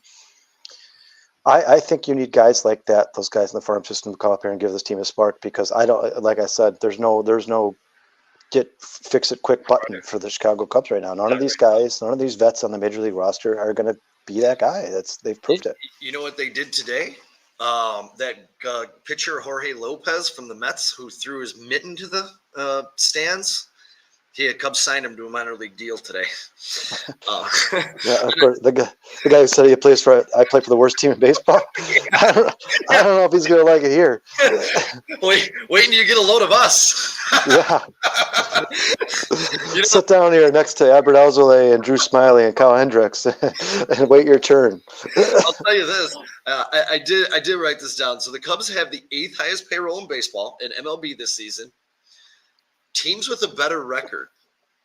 B: I think you need guys like that, those guys in the farm system, to come up here and give this team a spark, because like I said, there's no fix it quick button for the Chicago Cubs right now. None of these guys, none of these vets on the major league roster are going to be that guy. They've proved it.
A: You know what they did today? That pitcher Jorge Lopez from the Mets, who threw his mitten to the stands. Cubs signed him to a minor league deal today.
B: Yeah, of course. The guy who said I play for the worst team in baseball. I don't know if he's gonna like it here.
A: Wait until you get a load of us.
B: Yeah. Sit down here next to Albert Alzolay and Drew Smiley and Kyle Hendricks and wait your turn.
A: I'll tell you this. I did write this down. So the Cubs have the 8th highest payroll in baseball in MLB this season. Teams with a better record,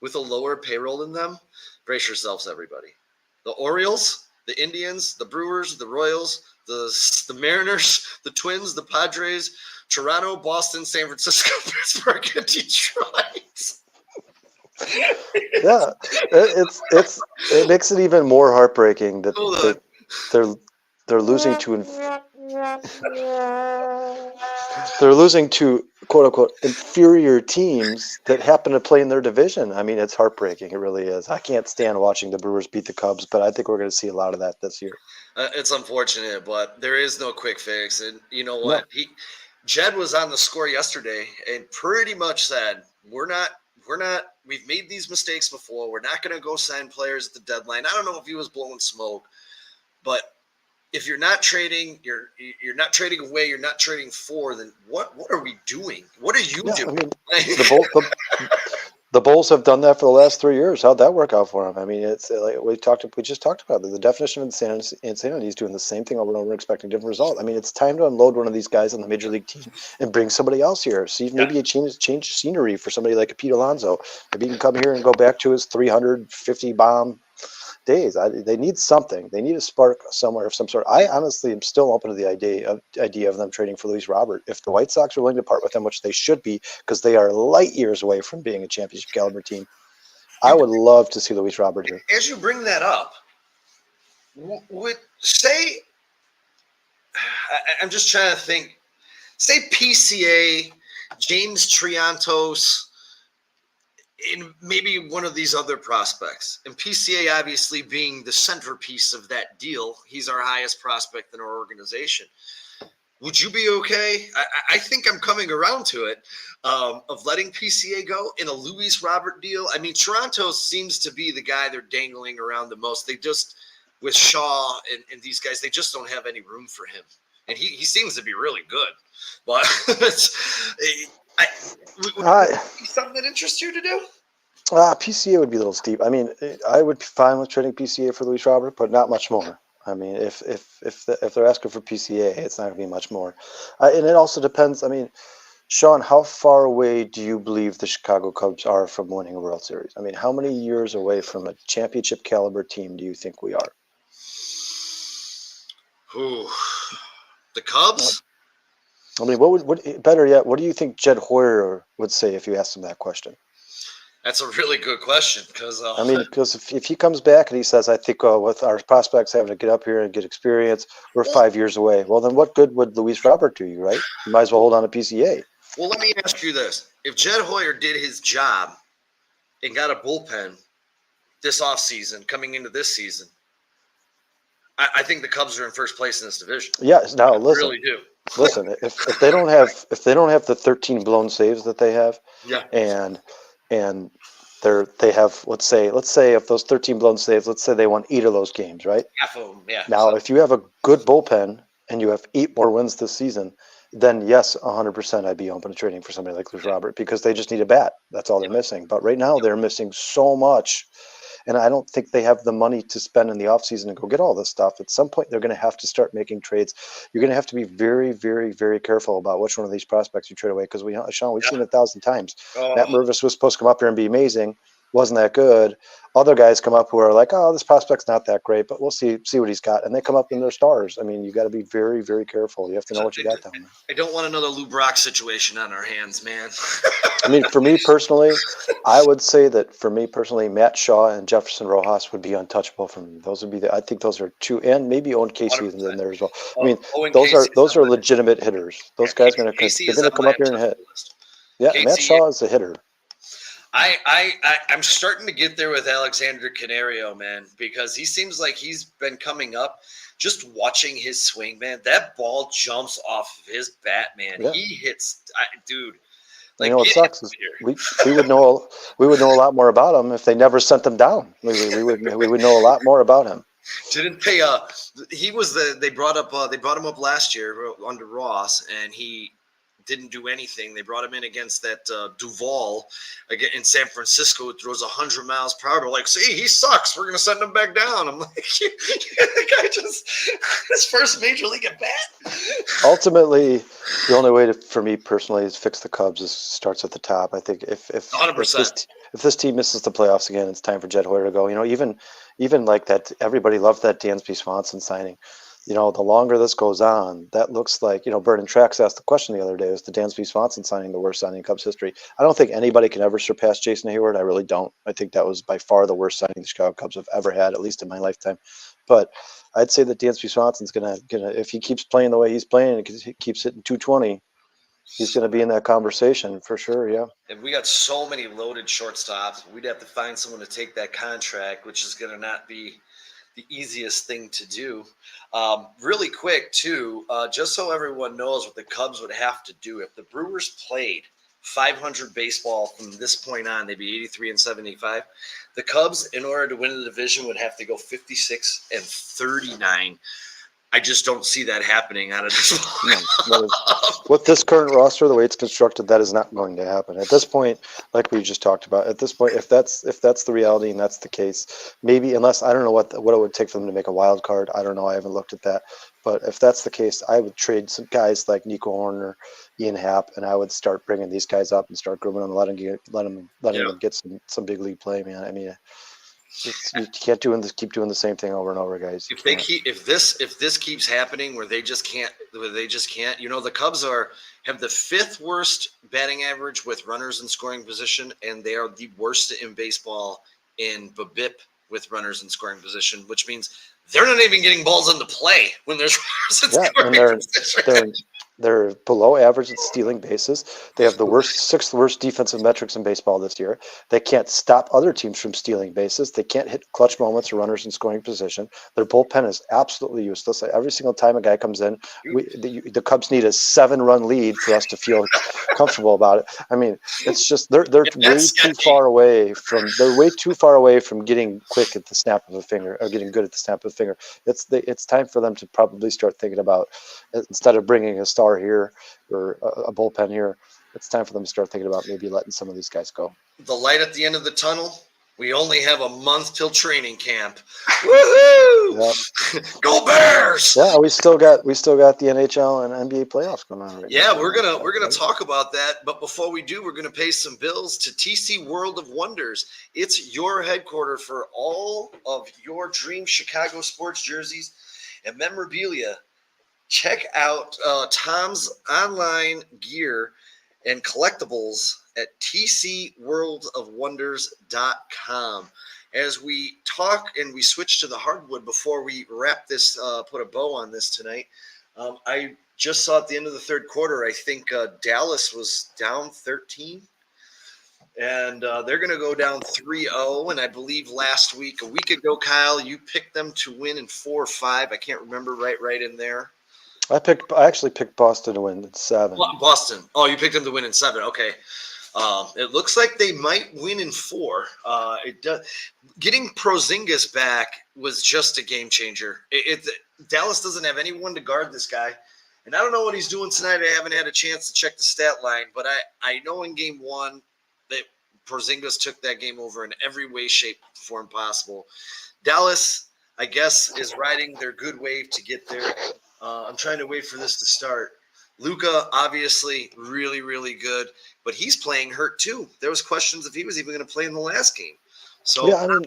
A: with a lower payroll than them, brace yourselves, everybody. The Orioles, the Indians, the Brewers, the Royals, the Mariners, the Twins, the Padres, Toronto, Boston, San Francisco, Pittsburgh, and Detroit.
B: Yeah, it makes it even more heartbreaking that they're losing to quote unquote inferior teams that happen to play in their division. I mean, it's heartbreaking. It really is. I can't stand watching the Brewers beat the Cubs, but I think we're going to see a lot of that this year.
A: It's unfortunate, but there is no quick fix. And you know what? No. Jed was on the score yesterday and pretty much said, we've made these mistakes before. We're not going to go sign players at the deadline. I don't know if he was blowing smoke, but if you're not trading, you're not trading away, you're not trading for, then what are we doing? What are you doing? I
B: mean, the Bulls have done that for the last 3 years. How'd that work out for them? I mean, it's like we just talked about the definition of insanity is doing the same thing over and over, expecting different result. I mean, it's time to unload one of these guys on the major league team and bring somebody else here. See, maybe a change scenery for somebody like a Pete Alonso. Maybe he can come here and go back to his 350 bomb days. They need something. They need a spark somewhere of some sort. I honestly am still open to the idea of them trading for Luis Robert. If the White Sox are willing to part with him, which they should be, because they are light years away from being a championship caliber team, I would love to see Luis Robert here.
A: As you bring that up, I'm just trying to think. Say PCA, James Triantos, in maybe one of these other prospects, and PCA obviously being the centerpiece of that deal, he's our highest prospect in our organization. Would you be okay? I think I'm coming around to it, of letting PCA go in a Luis Robert deal. I mean, Toronto seems to be the guy they're dangling around the most. They just, with Shaw and these guys, they just don't have any room for him. And he seems to be really good. But I would
B: Uh,
A: be something that interests you to do?
B: PCA would be a little steep. I mean, I would be fine with trading PCA for Luis Robert, but not much more. I mean, if they're asking for PCA, it's not going to be much more. And it also depends. I mean, Sean, how far away do you believe the Chicago Cubs are from winning a World Series? I mean, how many years away from a championship caliber team do you think we are?
A: Ooh, the
B: Uh,
A: Cubs?
B: I mean, better yet, what do you think Jed Hoyer would say if you asked him that question?
A: That's a really good question because
B: I mean, because if he comes back and he says, I think with our prospects having to get up here and get experience, we're
A: well,
B: 5 years away. Well, then what good would Luis Robert do you, right? You might as well hold on to PCA.
A: well, let me ask you this: if Jed Hoyer did his job and got a bullpen this offseason, coming into this season, I think the Cubs are in first place in this division.
B: Yes. Now
A: I
B: listen,
A: really do.
B: listen. If they don't have the 13 blown saves that they have,
A: Yeah.
B: and and they have let's say if those 13 blown saves, let's say they won 8 of those games, right?
A: Half of them, yeah.
B: Now,
A: So,
B: if you have a good bullpen and you have 8 more wins this season, then yes, 100% I'd be open to trading for somebody like Luis
A: yeah,
B: Robert because they just need a bat. That's all they're
A: yeah,
B: missing. But right now, they're missing so much. And I don't think they have the money to spend in the offseason and go get all this stuff. At some point, they're going to have to start making trades. You're going to have to be very, very, very careful about which one of these prospects you trade away because Sean, we've
A: yeah.
B: seen it 1,000 times. Matt
A: Oh,
B: Mervis was supposed to come up here and be amazing. Wasn't that good. Other guys come up who are like, oh, this prospect's not that great, but we'll see what he's got. And they come up and they're stars. I mean, you got to be very, very careful. You have to know what you got down there.
A: I don't want another Lou Brock situation on our hands, man.
B: I mean, for me personally, I would say that for me personally, Matt Shaw and Jefferson Rojas would be untouchable for me. Those would be I think those are two, and maybe Owen Casey is
A: 100%.
B: in there as well. I
A: Oh,
B: mean,
A: Owen
B: those
A: Casey
B: are
A: is
B: those
A: on
B: are
A: my
B: legitimate hitters. Those
A: yeah,
B: guys are gonna
A: Casey
B: they're
A: is
B: gonna
A: on
B: come
A: my
B: up here and hit.
A: untouchable list.
B: Yeah, Matt
A: Casey,
B: Shaw is a hitter.
A: I'm starting to get there with Alexander Canario, man, because he seems like he's been coming up. Just watching his swing, man, that ball jumps off of his bat, man.
B: Yeah.
A: He hits, dude.
B: You
A: Like,
B: know what
A: get him
B: sucks is
A: here.
B: we would know a lot more about him if they never sent him down. We would know a lot more about him.
A: Didn't they? He was they brought him up last year under Ross, and he didn't do anything. They brought him in against that Duval again in San Francisco, who throws 100 miles per hour. They're like, see, he sucks. We're gonna send him back down. I'm like, the guy just his first major league at bat.
B: Ultimately, the only way for me personally is fix the Cubs starts at the top. I think if
A: 100%.
B: this team misses the playoffs again, it's time for Jed Hoyer to go. You know, even like that, everybody loved that Dansby Swanson signing. You know, the longer this goes on, that looks like, Vernon Trax asked the question the other day, was the Dansby Swanson signing the worst signing in Cubs history? I don't think anybody can ever surpass Jason Hayward. I really don't. I think that was by far the worst signing the Chicago Cubs have ever had, at least in my lifetime. But I'd say that Dansby Swanson's gonna if he keeps playing the way he's playing and he keeps hitting 220, he's gonna be in that conversation for sure. Yeah.
A: And we got so many loaded shortstops. We'd have to find someone to take that contract, which is going to not be the easiest thing to do. Really quick, too, just so everyone knows what the Cubs would have to do. If the Brewers played 500 baseball from this point on, they'd be 83-75. The Cubs, in order to win the division, would have to go 56-39. I just don't see that happening out of this.
B: No, with this current roster, the way it's constructed, that is not going to happen. At this point, like we just talked about, at this point, if that's the reality and that's the case, maybe unless I don't know what it would take for them to make a wild card. I don't know. I haven't looked at that. But if that's the case, I would trade some guys like Nico Horner, Ian Happ, and I would start bringing these guys up and start grooming them, letting them get some big league play, man. I mean, you can't keep doing the same thing over and over, guys.
A: If this keeps happening where they just can't, the Cubs have the fifth worst batting average with runners in scoring position, and they are the worst in baseball in BABIP with runners in scoring position, which means they're not even getting balls into play when there's runners in scoring position.
B: They're below average at stealing bases. They have the sixth worst defensive metrics in baseball this year. They can't stop other teams from stealing bases. They can't hit clutch moments or runners in scoring position. Their bullpen is absolutely useless. Every single time a guy comes in, the Cubs need a 7-run lead for us to feel comfortable about it. I mean, it's just they're way too far away from getting quick at the snap of a finger or getting good at the snap of a finger. It's time for them to probably start thinking about, instead of bringing a star here or a bullpen here, it's time for them to start thinking about maybe letting some of these guys go.
A: The light at the end of the tunnel. We only have a month till training camp. Woohoo!
B: Yeah.
A: Go Bears!
B: Yeah, we still got the NHL and NBA playoffs going on right now.
A: Yeah, we're gonna talk about that. But before we do, we're gonna pay some bills to TC World of Wonders. It's your headquarters for all of your dream Chicago sports jerseys and memorabilia. Check out Tom's online gear and collectibles at tcworldofwonders.com. As we talk and we switch to the hardwood before we wrap this, put a bow on this tonight, I just saw at the end of the third quarter, I think Dallas was down 13. And they're going to go down 3-0. And I believe a week ago, Kyle, you picked them to win in 4 or 5. I can't remember right in there.
B: I actually picked Boston to win in 7.
A: Boston. Oh, you picked them to win in 7. Okay. It looks like they might win in 4. It does. Getting Porzingis back was just a game changer. Dallas doesn't have anyone to guard this guy, and I don't know what he's doing tonight. I haven't had a chance to check the stat line, but I know in game 1 that Porzingis took that game over in every way, shape, form possible. Dallas, I guess, is riding their good wave to get there. I'm trying to wait for this to start. Luka, obviously, really, really good, but he's playing hurt too. There was questions if he was even going to play in the last game. So
B: yeah, I mean,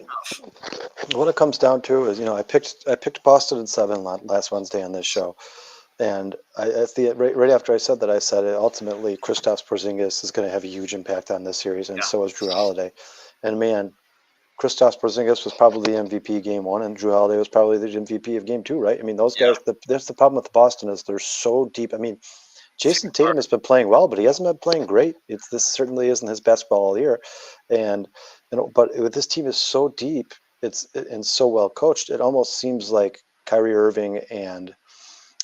B: what it comes down to is, I picked Boston in 7 last Wednesday on this show, and right after I said that, I said ultimately Kristaps Porzingis is going to have a huge impact on this series, and so is Drew Holiday. And man, Kristaps Porzingis was probably the MVP game 1, and Drew Holiday was probably the MVP of game 2, right? I mean, those guys. That's the problem with Boston is they're so deep. I mean, Jason Tatum has been playing well, but he hasn't been playing great. This certainly isn't his best ball all year, and but this team is so deep, and so well coached. It almost seems like Kyrie Irving and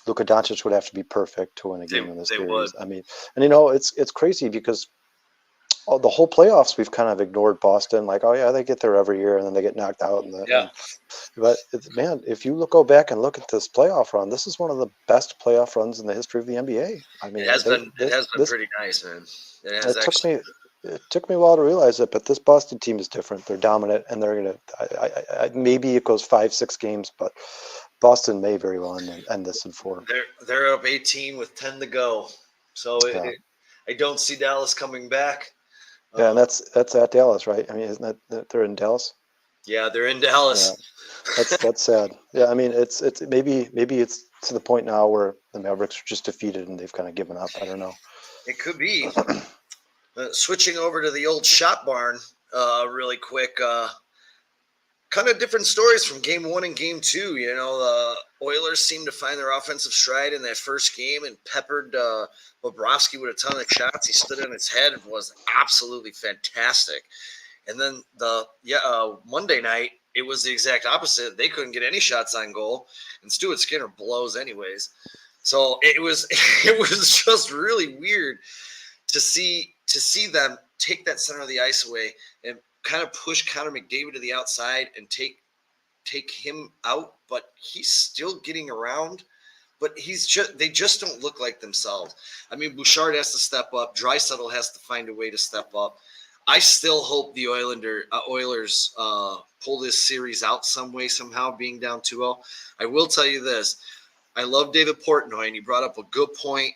B: Luka Doncic would have to be perfect to win a game in this series.
A: Would.
B: I mean, and it's crazy because the whole playoffs we've kind of ignored Boston, like, oh yeah, they get there every year and then they get knocked out. But man, if you go back and look at this playoff run, this is one of the best playoff runs in the history of the NBA. I mean,
A: it has been pretty nice, man.
B: It took me a while to realize it, but this Boston team is different. They're dominant, and they're gonna. Maybe it goes 5-6 games, but Boston may very well end this in 4.
A: They're up 18 with 10 to go, so I don't see Dallas coming back.
B: Yeah, and that's at Dallas, right? I mean, isn't that they're in Dallas?
A: Yeah, they're in Dallas.
B: Yeah. That's sad. Yeah, I mean, it's maybe it's to the point now where the Mavericks are just defeated and they've kind of given up. I don't know.
A: It could be. Switching over to the old shot barn, really quick. Kind of different stories from game 1 and game 2. The Oilers seemed to find their offensive stride in that first game and peppered Bobrovsky with a ton of shots. He stood on his head and was absolutely fantastic. And then Monday night, it was the exact opposite. They couldn't get any shots on goal, and Stuart Skinner blows anyways. So it was just really weird to see them take that center of the ice away and kind of push Connor McDavid to the outside and take him out, but he's still getting around. But they just don't look like themselves. I mean, Bouchard has to step up. Draisaitl has to find a way to step up. I still hope the Oilers pull this series out some way, somehow, being down 2-0. I will tell you this. I love David Portnoy, and he brought up a good point,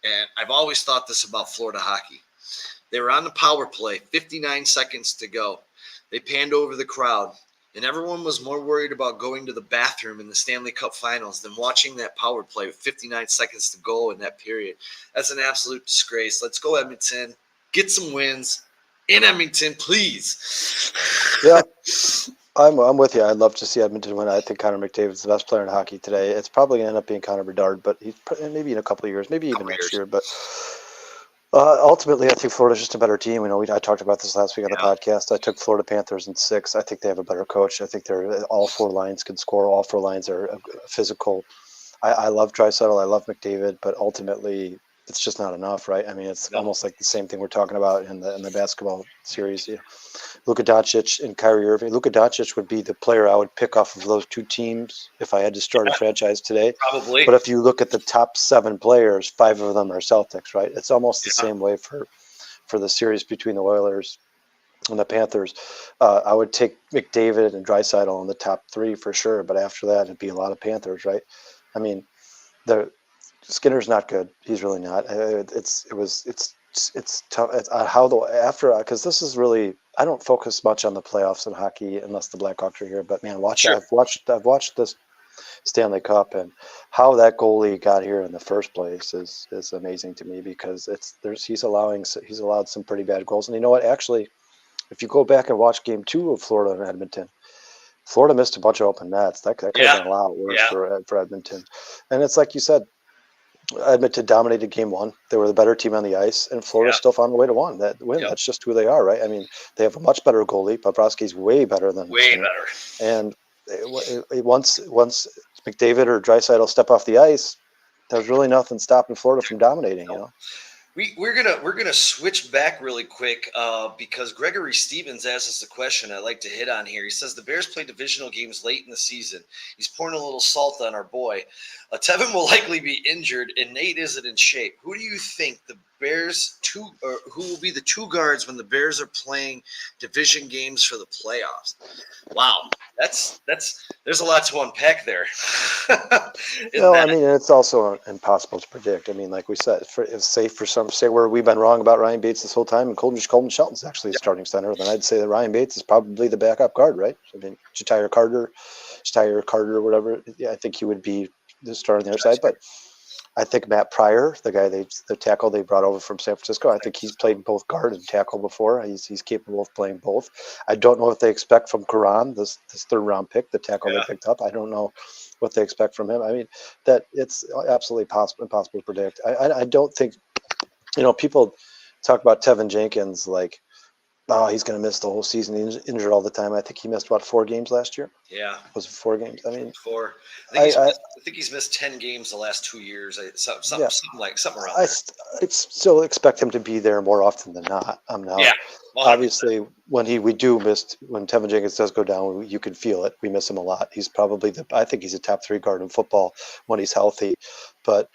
A: and I've always thought this about Florida hockey. They were on the power play, 59 seconds to go. They panned over the crowd, and everyone was more worried about going to the bathroom in the Stanley Cup Finals than watching that power play with 59 seconds to go in that period. That's an absolute disgrace. Let's go, Edmonton. Get some wins in Edmonton, please.
B: Yeah, I'm with you. I'd love to see Edmonton win. I think Connor McDavid's the best player in hockey today. It's probably going to end up being Connor Bedard, but he's maybe in a couple of years, maybe even next year. But ultimately, I think Florida's just a better team. I talked about this last week on the podcast. I took Florida Panthers in 6. I think they have a better coach. I think all 4 lines can score. All 4 lines are physical. I love Draisaitl. I love McDavid, but ultimately, it's just not enough, right? I mean, it's
A: No.
B: almost like the same thing we're talking about in the basketball series. Luka Doncic and Kyrie Irving. Luka Doncic would be the player I would pick off of those two teams if I had to start a franchise today.
A: Probably.
B: But if you look at the top 7 players, 5 of them are Celtics, right? It's almost the
A: Yeah.
B: same way for the series between the Oilers and the Panthers. I would take McDavid and Draisaitl in the top 3 for sure, but after that, it'd be a lot of Panthers, right? I mean, the Skinner's not good. He's really not. It's tough. It's how the after because this is really I don't focus much on the playoffs in hockey unless the Blackhawks are here. But man,
A: Sure.
B: I've watched this Stanley Cup and how that goalie got here in the first place is amazing to me because he's allowed some pretty bad goals. And you know what? Actually, if you go back and watch Game 2 of Florida and Edmonton, Florida missed a bunch of open nets. That could have
A: Yeah.
B: been a lot worse
A: Yeah.
B: for Edmonton. And it's like you said, Edmonton dominated Game 1. They were the better team on the ice, and Florida
A: Yeah.
B: still found a way to win.
A: Yep.
B: That's just who they are, right? I mean, they have a much better goalie. Bobrovsky's way better than
A: Way
B: Skinner.
A: better.
B: And once McDavid or Draisaitl step off the ice, there's really nothing stopping Florida from dominating. You know.
A: We're gonna switch back really quick because Gregory Stevens asked us a question I'd like to hit on here. He says the Bears play divisional games late in the season. He's pouring a little salt on our boy. Tevin will likely be injured, and Nate isn't in shape. Who do you think the Bears who will be the 2 guards when the Bears are playing division games for the playoffs? Wow, that's there's a lot to unpack there.
B: I mean, it's also impossible to predict. I mean, like we said, it's safe for some say where we've been wrong about Ryan Bates this whole time, and Coleman Shelton's actually the starting center. Then I'd say that Ryan Bates is probably the backup guard, right? I mean, Jatire Carter, whatever. Yeah, I think he would be the starter on the other side, but I think Matt Pryor, the tackle they brought over from San Francisco, I think he's played both guard and tackle before. He's capable of playing both. I don't know what they expect from Karan, this 3rd-round pick, the tackle they picked up. I don't know what they expect from him. I mean, that it's absolutely impossible to predict. I don't think, people talk about Tevin Jenkins like, oh, he's going to miss the whole season. He's injured all the time. I think he missed, 4 games last year?
A: Yeah.
B: Was it 4 games? I mean,
A: 4. I think he's missed 10 games the last 2 years. Something around there.
B: I still expect him to be there more often than not. Now,
A: yeah, 100%.
B: obviously, when Tevin Jenkins does go down, you can feel it. We miss him a lot. He's probably I think he's a top 3 guard in football when he's healthy. But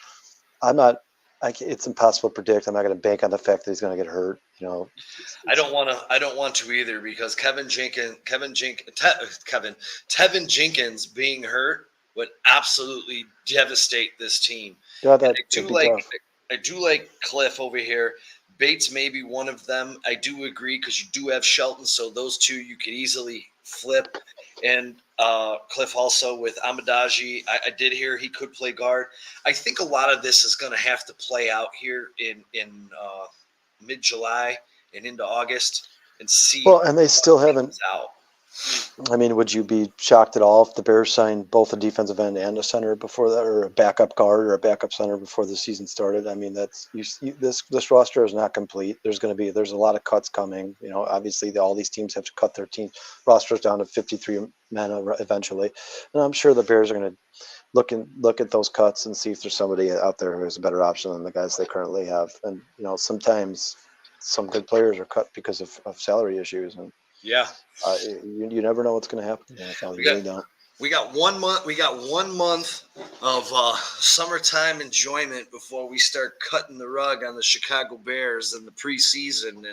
B: I'm not. It's impossible to predict. I'm not going to bank on the fact that he's going to get hurt.
A: I don't want to either because Tevin Jenkins being hurt would absolutely devastate this team.
B: Yeah,
A: I do like Cliff over here. Bates may be one of them. I do agree because you do have Shelton, so those 2 you could easily flip. And Cliff also with Amadaji. I did hear he could play guard. I think a lot of this is going to have to play out here in mid-July and into August and see.
B: Well, and they still haven't.
A: Out.
B: I mean, would you be shocked at all if the Bears signed both a defensive end and a center before that, or a backup guard or a backup center before the season started? I mean, this roster is not complete. There's a lot of cuts coming. Obviously, all these teams have to cut their team rosters down to 53 men eventually, and I'm sure the Bears are going to look at those cuts and see if there's somebody out there who has a better option than the guys they currently have. And sometimes some good players are cut because of salary issues, and you never know what's going to happen.
A: We got 1 month. We got 1 month of summertime enjoyment before we start cutting the rug on the Chicago Bears and the preseason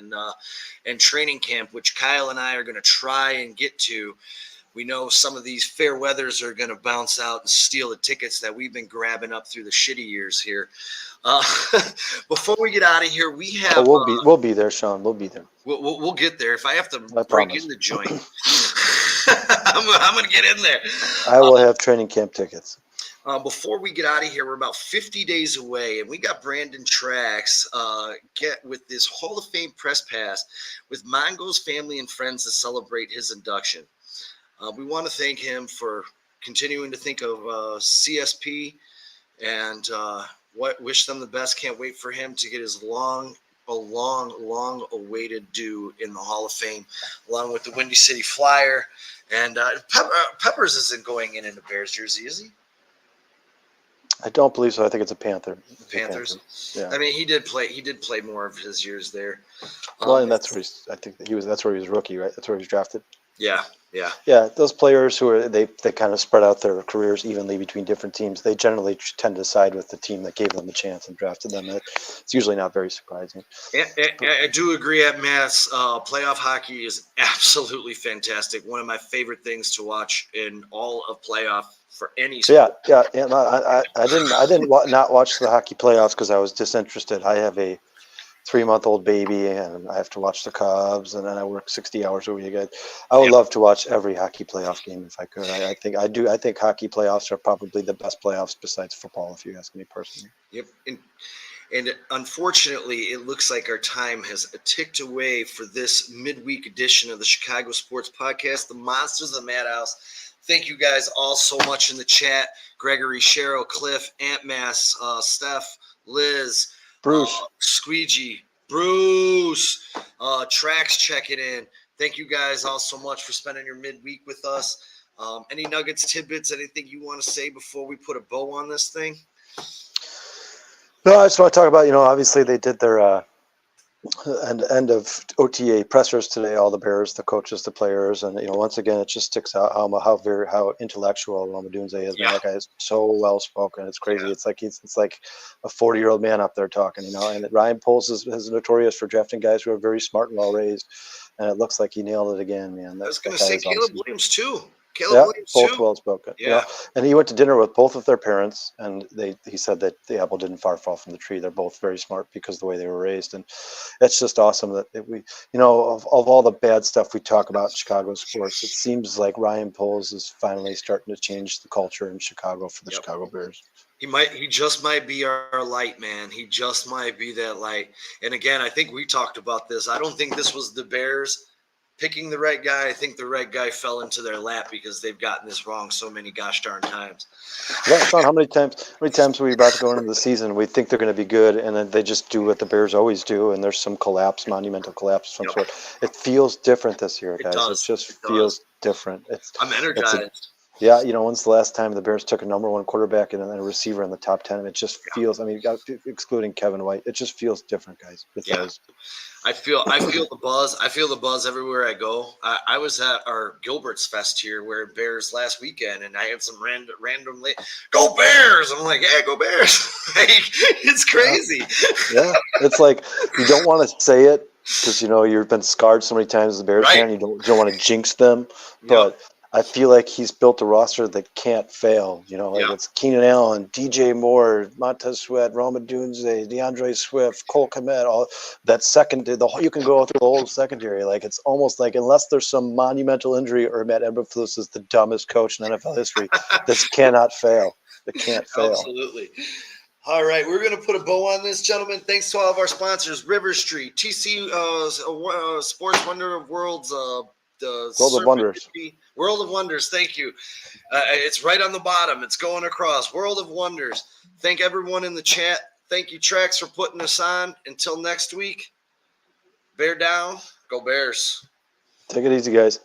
A: and training camp, which Kyle and I are going to try and get to. We know some of these fair weathers are going to bounce out and steal the tickets that we've been grabbing up through the shitty years here. Before we get out of here, we have.
B: We'll be there, Sean. We'll be there.
A: We'll get there. If I have to break
B: promise.
A: in the joint, I'm going to get in there.
B: I will have training camp tickets.
A: Before we get out of here, we're about 50 days away, and we got Brandon Trax get with this Hall of Fame press pass with Mongo's family and friends to celebrate his induction. We want to thank him for continuing to think of CSP and wish them the best. Can't wait for him to get his long awaited due in the Hall of Fame, along with the Windy City Flyer. And Peppers isn't going in a Bears jersey, is he?
B: I don't believe so. I think it's a Panther. It's a
A: Panthers.
B: Panther. Yeah.
A: I mean, he did play. He did play more of his years there.
B: Well, and that's where he's. I think that he was. That's where he was rookie, right? That's where he was drafted.
A: Yeah, yeah.
B: Yeah, those players who are they kind of spread out their careers evenly between different teams. They generally tend to side with the team that gave them the chance and drafted them. It's usually not very surprising.
A: I do agree at Mass. Playoff hockey is absolutely fantastic. One of my favorite things to watch in all of playoff for any sport.
B: Yeah. No, I didn't not watch the hockey playoffs because I was disinterested. I have a 3-month-old baby and I have to watch the Cubs and then I work 60 hours a week. I would love to watch every hockey playoff game if I could. I think I do. I think hockey playoffs are probably the best playoffs besides football, if you ask me personally.
A: Yep. And unfortunately, it looks like our time has ticked away for this midweek edition of the Chicago Sports Podcast, the Monsters of the Madhouse. Thank you guys all so much in the chat. Gregory, Cheryl, Cliff, Aunt Mass, Steph, Liz,
B: Bruce,
A: Squeegee, Bruce, Trax checking in. Thank you guys all so much for spending your midweek with us. Any nuggets, tidbits, anything you want to say before we put a bow on this thing?
B: no, I just want to talk about, obviously they did their end of OTA pressers today, all the Bears, the coaches, the players, and once again it just sticks out how intellectual Roma Dunze is. Man, that guy is so well spoken. It's crazy. It's like it's like a 40-year-old man up there talking, And Ryan Poles is notorious for drafting guys who are very smart and well raised, and it looks like he nailed it again, man.
A: I was going to say Caleb
B: awesome.
A: Williams too.
B: Both well spoken.
A: Yeah.
B: And he went to dinner with both of their parents, and he said that the apple didn't far fall from the tree. They're both very smart because of the way they were raised, and it's just awesome that we, of all the bad stuff we talk about in Chicago sports, it seems like Ryan Poles is finally starting to change the culture in Chicago for the Chicago Bears.
A: He just might be our light, man. He just might be that light. And again, I think we talked about this. I don't think this was the Bears picking the right guy. I think the right guy fell into their lap because they've gotten this wrong so many gosh darn times.
B: Yeah, Sean, how many times are we about to go into the season? We think they're going to be good, and then they just do what the Bears always do, and there's some monumental collapse of some sort. It feels different this year, guys. It just feels different.
A: I'm energized.
B: Yeah, when's the last time the Bears took a number one quarterback and then a receiver in the top 10? It just feels, excluding Kevin White, it just feels different, guys. It does.
A: I feel the buzz. I feel the buzz everywhere I go. I was at our Gilbert's Fest here where Bears last weekend, and I had some random go Bears. I'm like, yeah, go Bears. It's crazy.
B: Yeah, it's like you don't want to say it because you've been scarred so many times as a Bears fan. You don't want to jinx them, but I feel like he's built a roster that can't fail. It's Keenan Allen, DJ Moore, Montez Sweat, Roma Dunze, DeAndre Swift, Cole Kmet, all that you can go through the whole secondary. Like it's almost like unless there's some monumental injury or Matt Eberflus is the dumbest coach in NFL history, this cannot fail. It can't fail.
A: Absolutely. All right, we're going to put a bow on this, gentlemen. Thanks to all of our sponsors, River Street, TC Sports Wonder of Worlds, the
B: World of Wonders.
A: World of Wonders, thank you. It's right on the bottom. It's going across. World of Wonders. Thank everyone in the chat. Thank you, Trax, for putting us on. Until next week, bear down. Go Bears.
B: Take it easy, guys.